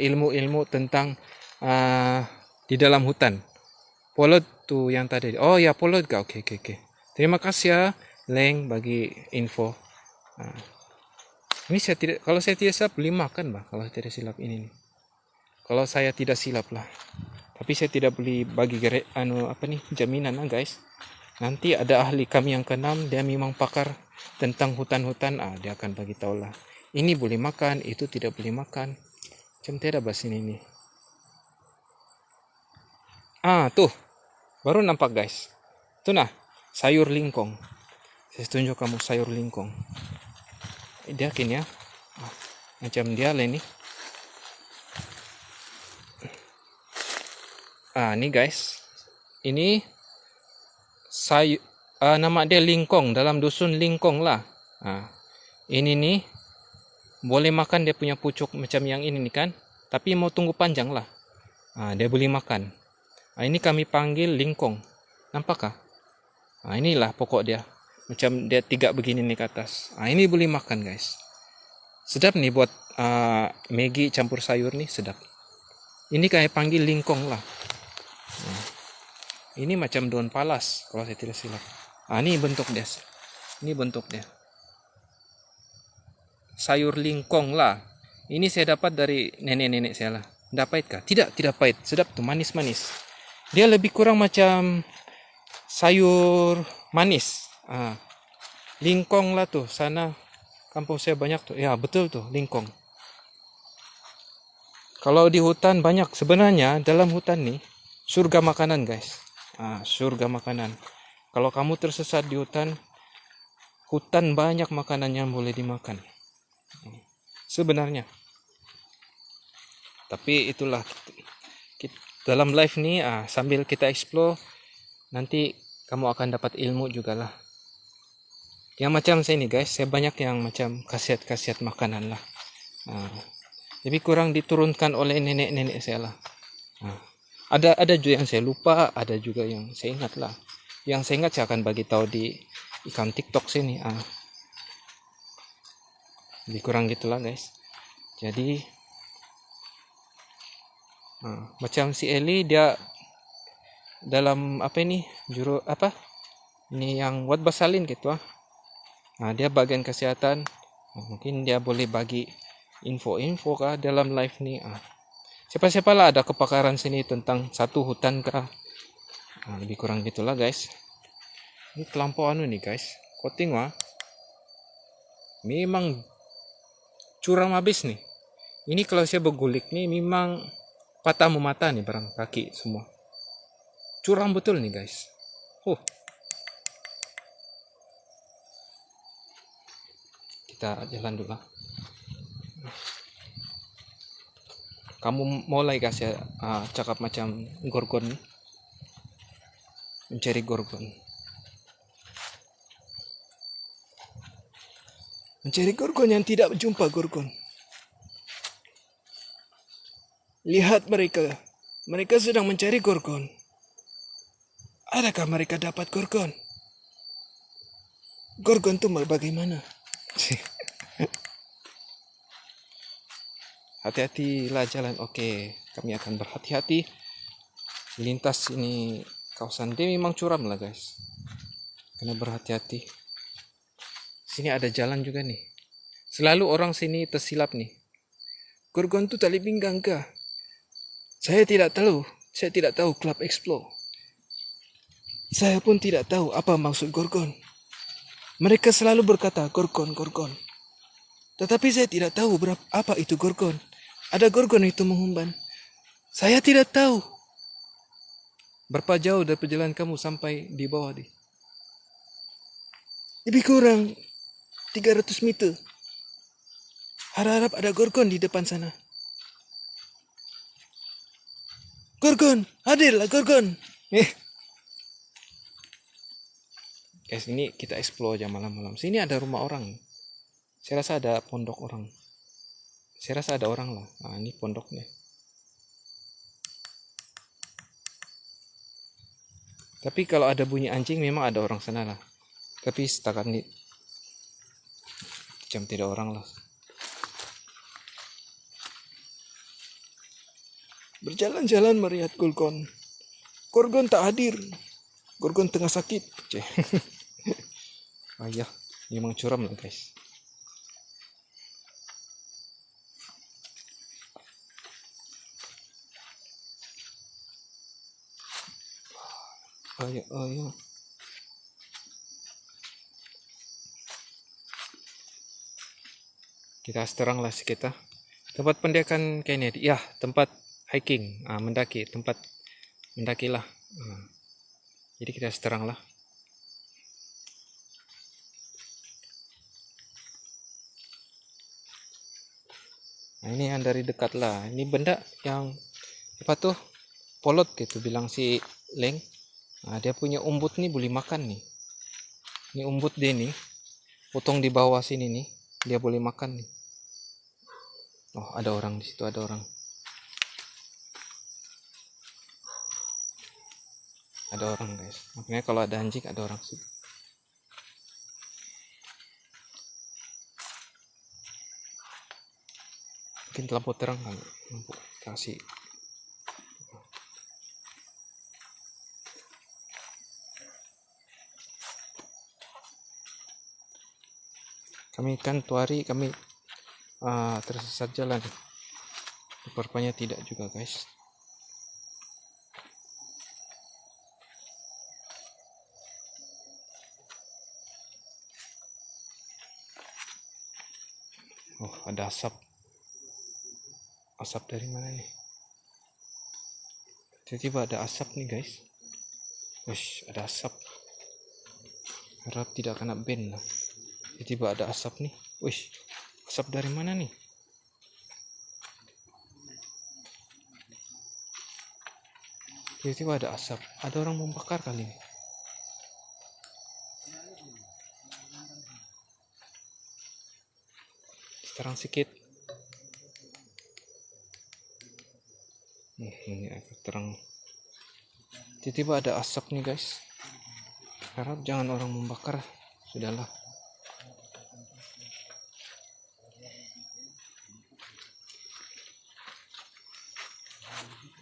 ilmu-ilmu tentang di dalam hutan. Polot tuh yang tadi. Oh ya polot kah? Oke. Terima kasih ya Leng bagi info. Ini kalau saya tidak silap 5 kan bah, kalau saya tidak silap ini nih. Kalau saya tidak silap lah. Tapi saya tidak beli bagi jaminan lah guys. Nanti ada ahli kami yang ke-6, dia memang pakar tentang hutan-hutan, dia akan bagi tahu lah. Ini boleh makan, itu tidak boleh makan. Macam tidak bahas ini. Tuh. Baru nampak guys. Tuh nah, sayur lingkong. Saya tunjuk kamu sayur lingkong. Dia yakin ya. Macam dia lah ini. Ini guys. Ini nama dia lingkong, dalam dusun lingkong lah. Ini nih boleh makan, dia punya pucuk macam yang ini nih kan. Tapi mau tunggu panjang lah. Dia boleh makan. Ini kami panggil lingkong. Nampakkah? Inilah pokok dia. Macam dia 3 begini nih ke atas. Ini boleh makan guys. Sedap nih buat Maggi campur sayur nih, sedap. Ini kayak panggil lingkong lah. Ini macam daun palas kalau saya tidak silap. Ini bentuk dia. Ini bentuk dia. Sayur lingkong lah. Ini saya dapat dari nenek-nenek saya lah. Tidak pahit kah? Tidak pahit. Sedap tuh, manis-manis. Dia lebih kurang macam sayur manis. Lingkong lah tuh, sana kampung saya banyak tuh. Ya betul tuh, lingkong. Kalau di hutan banyak. Sebenarnya dalam hutan nih surga makanan guys. Surga makanan. Kalau kamu tersesat di hutan banyak makanan yang boleh dimakan. Sebenarnya. Tapi itulah dalam live nih sambil kita explore, nanti kamu akan dapat ilmu juga lah. Yang macam saya nih guys, saya banyak yang macam khasiat-khasiat makanan lah. Jadi kurang diturunkan oleh nenek-nenek saya lah. Ada juga yang saya lupa, ada juga yang saya ingat lah. Yang saya ingat saya akan bagi tahu di account TikTok sini. Lebih kurang gitulah guys. Jadi macam si Eli dia dalam ini yang buat basalin gitu. Dia bagian kesehatan, Mungkin dia boleh bagi info-info kah dalam live nih. Siapa-siapa lah ada kepakaran sini tentang satu hutan kah. Lebih kurang gitulah guys. Ini terlampau nih guys. Kau tengok memang curam habis nih. Ini kalau saya bergulik nih memang patah memata nih barang kaki semua. Curam betul nih guys. Kita jalan dulu lah. Kamu mulai kasih cakap macam gorgon nih. Mencari gorgon. Mencari gorgon yang tidak berjumpa gorgon. Lihat mereka. Mereka sedang mencari gorgon. Adakah mereka dapat gorgon? Gorgon itu bagaimana? Hati-hatilah jalan. Oke, kami akan berhati-hati. Lintas ini kawasan dia memang curam lah guys. Kena berhati-hati. Sini ada jalan juga nih. Selalu orang sini tersilap nih. Gorgon itu tali pinggang kah? Saya tidak tahu. Saya tidak tahu Club Explore. Saya pun tidak tahu apa maksud gorgon. Mereka selalu berkata gorgon, gorgon. Tetapi saya tidak tahu apa itu gorgon. Ada gorgon itu mengumban. Saya tidak tahu. Berapa jauh dari perjalanan kamu sampai di bawah di? Lebih kurang 300 meter. Harap-harap ada gorgon di depan sana. Gorgon, hadirlah gorgon. Guys, ini kita explore aja malam-malam. Sini ada rumah orang. Saya rasa ada pondok orang. Saya rasa ada orang lah. Ini pondoknya. Tapi kalau ada bunyi anjing memang ada orang sana lah. Tapi setakat ini jam tidak orang lah. Berjalan-jalan melihat gorgon. Gorgon tak hadir. Gorgon tengah sakit. Ayah, memang curam lah guys. Ayo. Kita seterang lah sekitar. Tempat pendakian kayaknya. Ya, tempat hiking. Mendaki. Tempat mendakilah. Jadi kita seterang lah. Ini yang dari dekat lah. Ini benda yang apa tuh? Polot gitu bilang si Leng. Dia punya umbut nih boleh makan nih. Ini umbut dia nih. Potong di bawah sini nih. Dia boleh makan nih. Oh, ada orang di situ, ada orang. Ada orang guys. Makanya kalau ada anjing ada orang situ. Mungkin lampu terang kan. Lampu kasih. Kami kan tuari kami tersesat jalan. Rupanya tidak juga guys. Oh, ada asap. Asap dari mana nih? Tiba-tiba ada asap nih guys. Wush, ada asap. Harap tidak kena ban lah. Tiba-tiba ada asap nih. Wush, asap dari mana nih? Tiba-tiba ada asap. Ada orang membakar kali ini. Terang sedikit. Ini agak terang. Tiba-tiba ada asap nih guys. Harap jangan orang membakar. Sudahlah.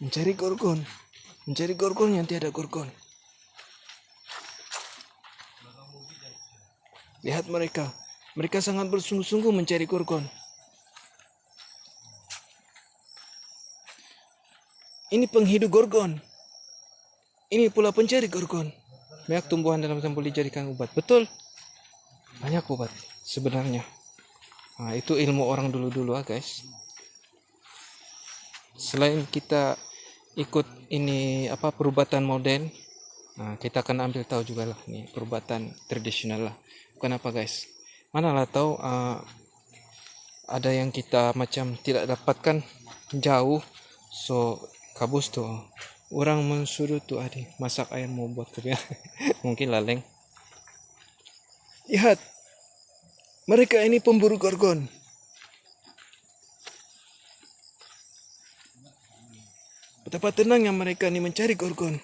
Mencari gorgon. Mencari gorgon yang tiada gorgon. Lihat mereka. Mereka sangat bersungguh-sungguh mencari Gorgon. Ini penghidup Gorgon. Ini pula pencari Gorgon. Banyak tumbuhan dalam hutan boleh dijadikan obat. Betul. Banyak obat sebenarnya. Nah, itu ilmu orang dulu-dulu guys. Selain kita ikut ini perubatan modern, nah, kita akan ambil tahu juga lah nih perubatan tradisional lah. Kenapa guys? Manalah tahu ada yang kita macam tidak dapatkan jauh, so kabus tuh orang mensuruh tuh masak ayam mau buat kopi. Mungkin laleng. Lihat, mereka ini pemburu Gorgon. Betapa tenangnya mereka ini mencari Gorgon.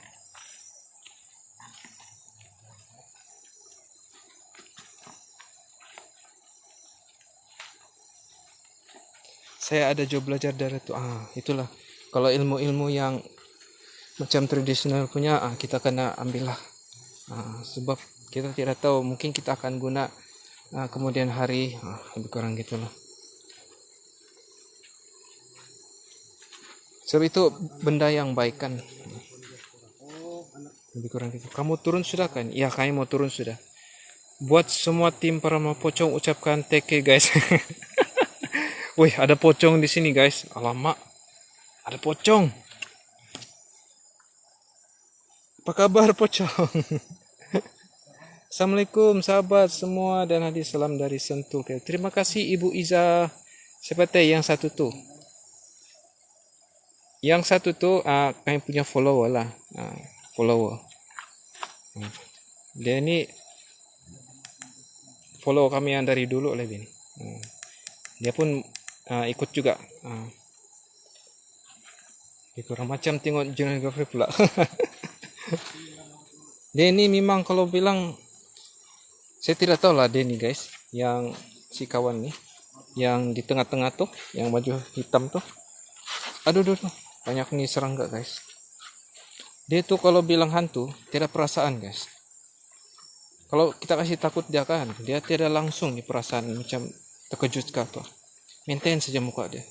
Saya ada job belajar dari itu. Itulah. Kalau ilmu-ilmu yang macam tradisional punya, kita kena ambil lah. Sebab kita tidak tahu, mungkin kita akan guna kemudian hari, lebih kurang gitulah. Sebab itu benda yang baik kan. Lebih kurang gitu. Kamu turun sudah kan? Iya, kami mau turun sudah. Buat semua tim para pocong ucapkan TK guys. Wih, ada pocong di sini guys. Alamak, ada pocong. Apa kabar pocong? Assalamualaikum sahabat semua dan hadir salam dari Sentul. Terima kasih Ibu Iza. Siapa teh yang satu tuh? Yang satu tuh kami punya follower lah. Follower. Dia ini follow kami yang dari dulu lebih nih. Dia pun ikut juga. Kurang macam tengok General Gafri pula. Dia ini memang kalau bilang, saya tidak tahu lah dia ini guys, yang si kawan nih, yang di tengah-tengah tuh, yang baju hitam tuh. Aduh, banyak nih serangga guys. Dia tuh kalau bilang hantu, tidak perasaan guys. Kalau kita kasih takut dia kan, dia tidak langsung di perasaan macam terkejut ke apa. Maintain saja muka dia.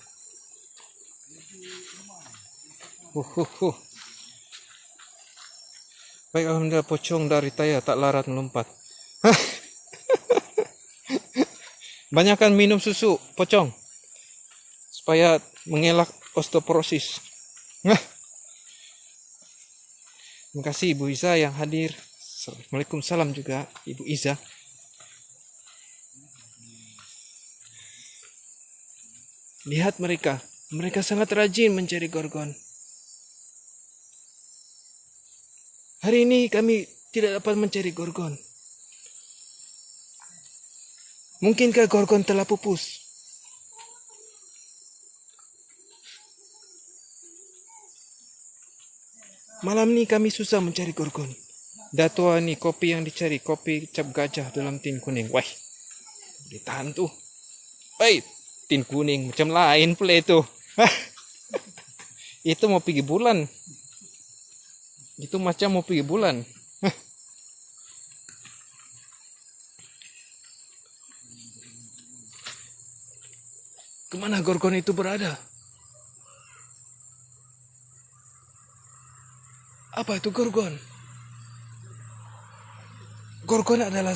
Baik, alhamdulillah pocong dari Taya tak larat melompat. Banyakkan minum susu pocong supaya mengelak osteoporosis. Terima kasih Ibu Iza yang hadir. Waalaikumsalam juga Ibu Iza. Lihat mereka sangat rajin mencari Gorgon. Hari ini kami tidak dapat mencari Gorgon. Mungkinkah Gorgon telah pupus? Malam ini kami susah mencari Gorgon. Datua nih kopi yang dicari, kopi cap gajah dalam tin kuning. Wah, ditahan tuh. Woi, tin kuning macam lain pula itu. Itu mau pergi bulan. Itu macam mau pergi bulan. Kemana Gorgon itu berada? Apa itu Gorgon? Gorgon adalah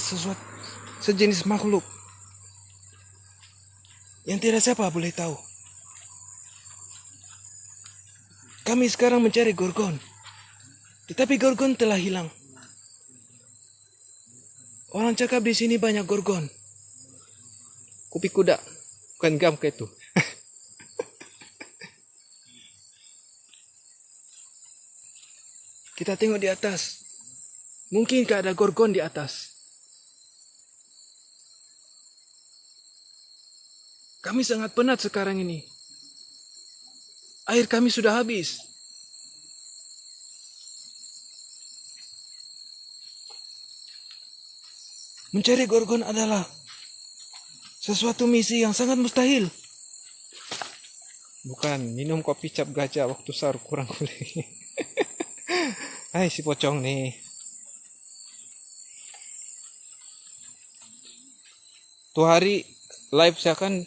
sejenis makhluk yang tidak siapa boleh tahu. Kami sekarang mencari Gorgon, tetapi Gorgon telah hilang. Orang cakap di sini banyak Gorgon. Kopi kuda, bukan gam kayak itu. Kita tengok di atas. Mungkinkah ada Gorgon di atas? Kami sangat penat sekarang ini. Air kami sudah habis. Mencari Gorgon adalah sesuatu misi yang sangat mustahil. Bukan, minum kopi cap gajah waktu sahur kurang boleh. Hai si pocong nih. tuh hari live saya kan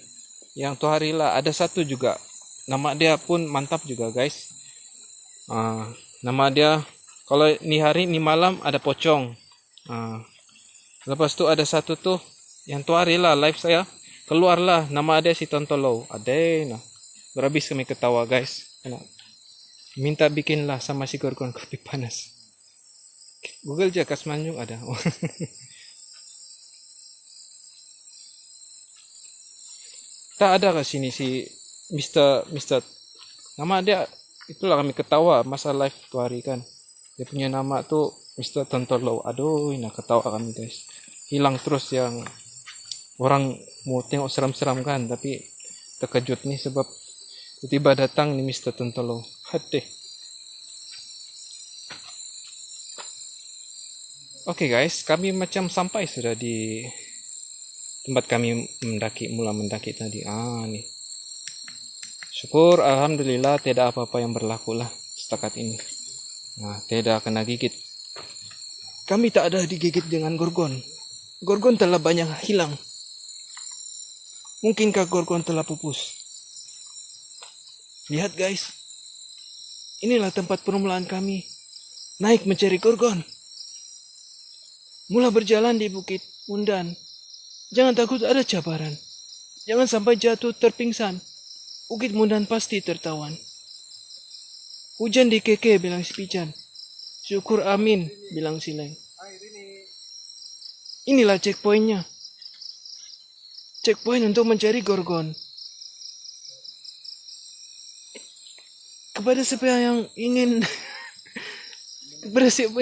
yang tuh hari lah ada satu juga nama dia pun mantap juga guys. Nama dia kalau ini hari ini malam ada pocong. Lepas tu ada satu tuh yang tuh hari lah live saya keluarlah nama dia si Tontolo. Ada nah berhabis kami ketawa guys. Minta bikinlah sama si Gorgon kopi panas. Google aja Kasmanjung ada. Tak ada ke sini si Mister nama dia itulah kami ketawa masa live tuh hari kan. Dia punya nama tuh Mister Tontolo. Aduh, nah ketawa kami guys. Hilang terus yang orang mau tengok seram-seram kan, tapi terkejut nih sebab tiba-tiba datang nih Mister Tontolo. Hadeh. Oke guys, kami macam sampai sudah di tempat kami mula mendaki tadi. Nih. Syukur alhamdulillah tidak apa-apa yang berlaku lah setakat ini. Nah, tidak kena gigit. Kami tak ada digigit dengan Gorgon. Gorgon telah banyak hilang. Mungkinkah Gorgon telah pupus? Lihat guys. Inilah tempat permulaan kami naik mencari Gorgon. Mula berjalan di Bukit Mundan. Jangan takut ada cabaran. Jangan sampai jatuh terpingsan. Bukit Mundan pasti tertawan. Hujan di keke bilang si Pijan. Syukur amin bilang si Leng. Inilah checkpointnya. Checkpoint untuk mencari Gorgon. Kepada siapa yang ingin kepada siapa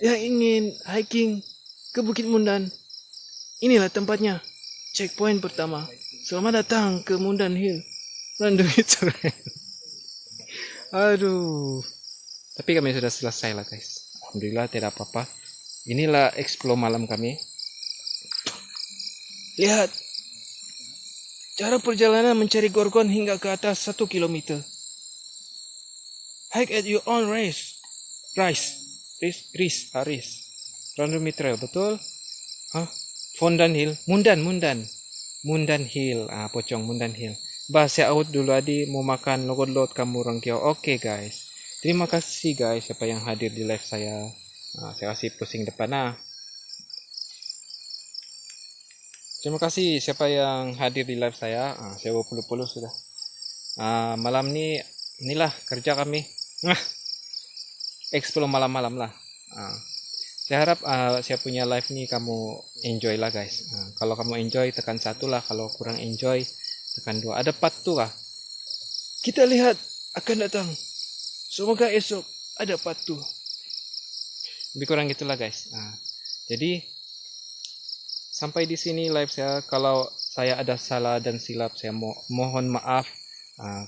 yang ingin hiking ke Bukit Mundan, inilah tempatnya. Checkpoint pertama. Selamat datang ke Mundan Hill. Randu Israel. Aduh. Tapi kami sudah selesai lah guys. Alhamdulillah tidak apa-apa. Inilah explore malam kami. Lihat. Cara perjalanan mencari Gorgon hingga ke atas 1 kilometer. Hike at your own risk. Randu Trail, betul? Mundan Hill. Mundan Hill, pocong Mundan Hill. Saya out dulu adi mau makan logot kamu orang kio. Oke guys. Terima kasih guys siapa yang hadir di live saya. Saya kasih pusing depan Terima kasih siapa yang hadir di live saya. Saya 20 sudah. Malam ini inilah kerja kami. Explore malam-malam lah. Saya harap saya punya live nih kamu enjoy lah guys. Kalau kamu enjoy tekan 1 lah. Kalau kurang enjoy tekan 2. Ada part 2 kah? Kita lihat akan datang. Semoga esok ada part 2. Lebih kurang gitulah guys. Jadi sampai di sini live saya. Kalau saya ada salah dan silap saya mohon maaf.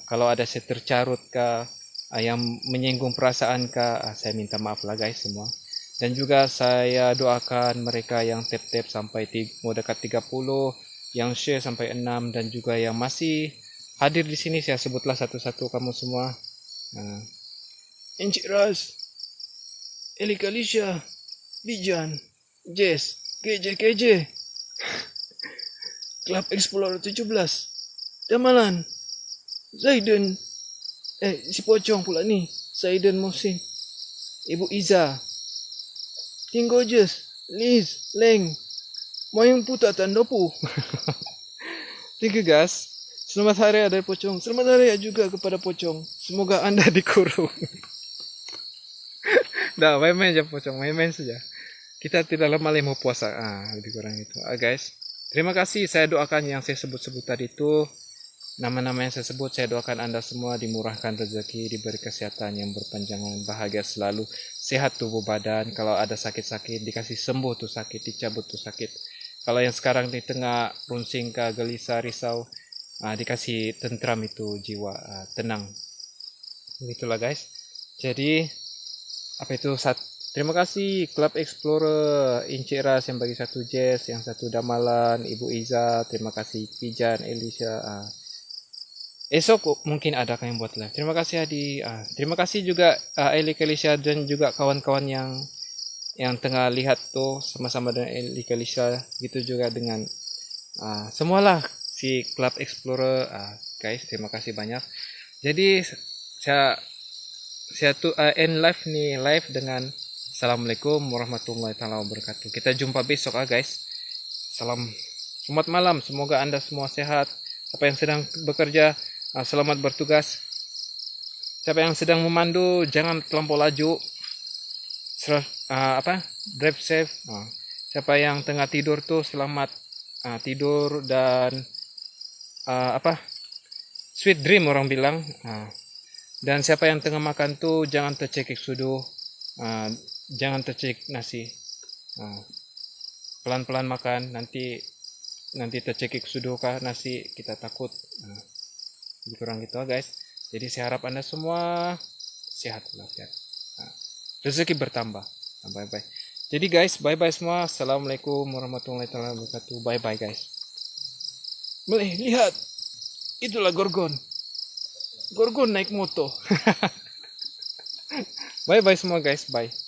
Kalau ada saya tercarut kah, yang menyinggung perasaan kah, saya minta maaf lah guys semua. Dan juga saya doakan mereka yang tap-tap sampai mau dekat 30, yang share sampai 6, dan juga yang masih hadir di sini saya sebutlah satu-satu kamu semua. Encik Ras, Eli Kalisha, Bijan, Jess, KJ, Club Explorer 17, Damalan, Zaiden, si pocong pula ni, Zaiden Mohsin, Ibu Iza, King Gorgeous, Liz, Leng, Moyang Puta Tandopu. Thank you guys. Selamat hari ada pocong. Selamat hari juga kepada pocong. Semoga Anda dikurung. Dah, main-main aja pocong, main-main saja. Kita tidak lama lagi mau puasa. Lebih kurang itu. Guys, terima kasih. Saya doakan yang saya sebut-sebut tadi itu. Nama-nama yang saya sebut, saya doakan Anda semua dimurahkan rezeki, diberi kesehatan yang berpanjangan, bahagia selalu, sehat tubuh badan. Kalau ada sakit-sakit, dikasih sembuh tuh sakit, dicabut tuh sakit. Kalau yang sekarang di tengah runsing, gelisah, risau, dikasih tentram itu jiwa, tenang. Begitulah guys. Jadi, terima kasih Club Explorer, Encik Ras yang bagi 1 Jazz, yang 1 Damalan, Ibu Iza, terima kasih Pijan, Elisha. Esok mungkin ada yang buat live. Terima kasih Adi. Terima kasih juga Eli Kelisha dan juga kawan-kawan yang yang tengah lihat tuh sama-sama dengan Lika Lisa, gitu juga dengan semualah si Club Explorer. Guys, terima kasih banyak. Jadi saya tuh end live dengan Assalamualaikum warahmatullahi taala wabarakatuh. Kita jumpa besok guys. Selamat malam, semoga Anda semua sehat. Siapa yang sedang bekerja, selamat bertugas. Siapa yang sedang memandu, jangan terlampau laju. Drive safe. Siapa yang tengah tidur tuh selamat tidur dan sweet dream orang bilang. Dan siapa yang tengah makan tuh jangan tercekik sudu, jangan tercekik nasi. Pelan-pelan makan, nanti tercekik sudu kah nasi, kita takut. Lebih kurang gitu guys. Jadi saya harap Anda semua sehat walafiat. Rezeki bertambah. Bye bye. Jadi guys, bye bye semua. Assalamualaikum warahmatullahi wabarakatuh. Bye bye guys. Lihat, itulah Gorgon. Gorgon naik moto. Bye bye semua guys. Bye.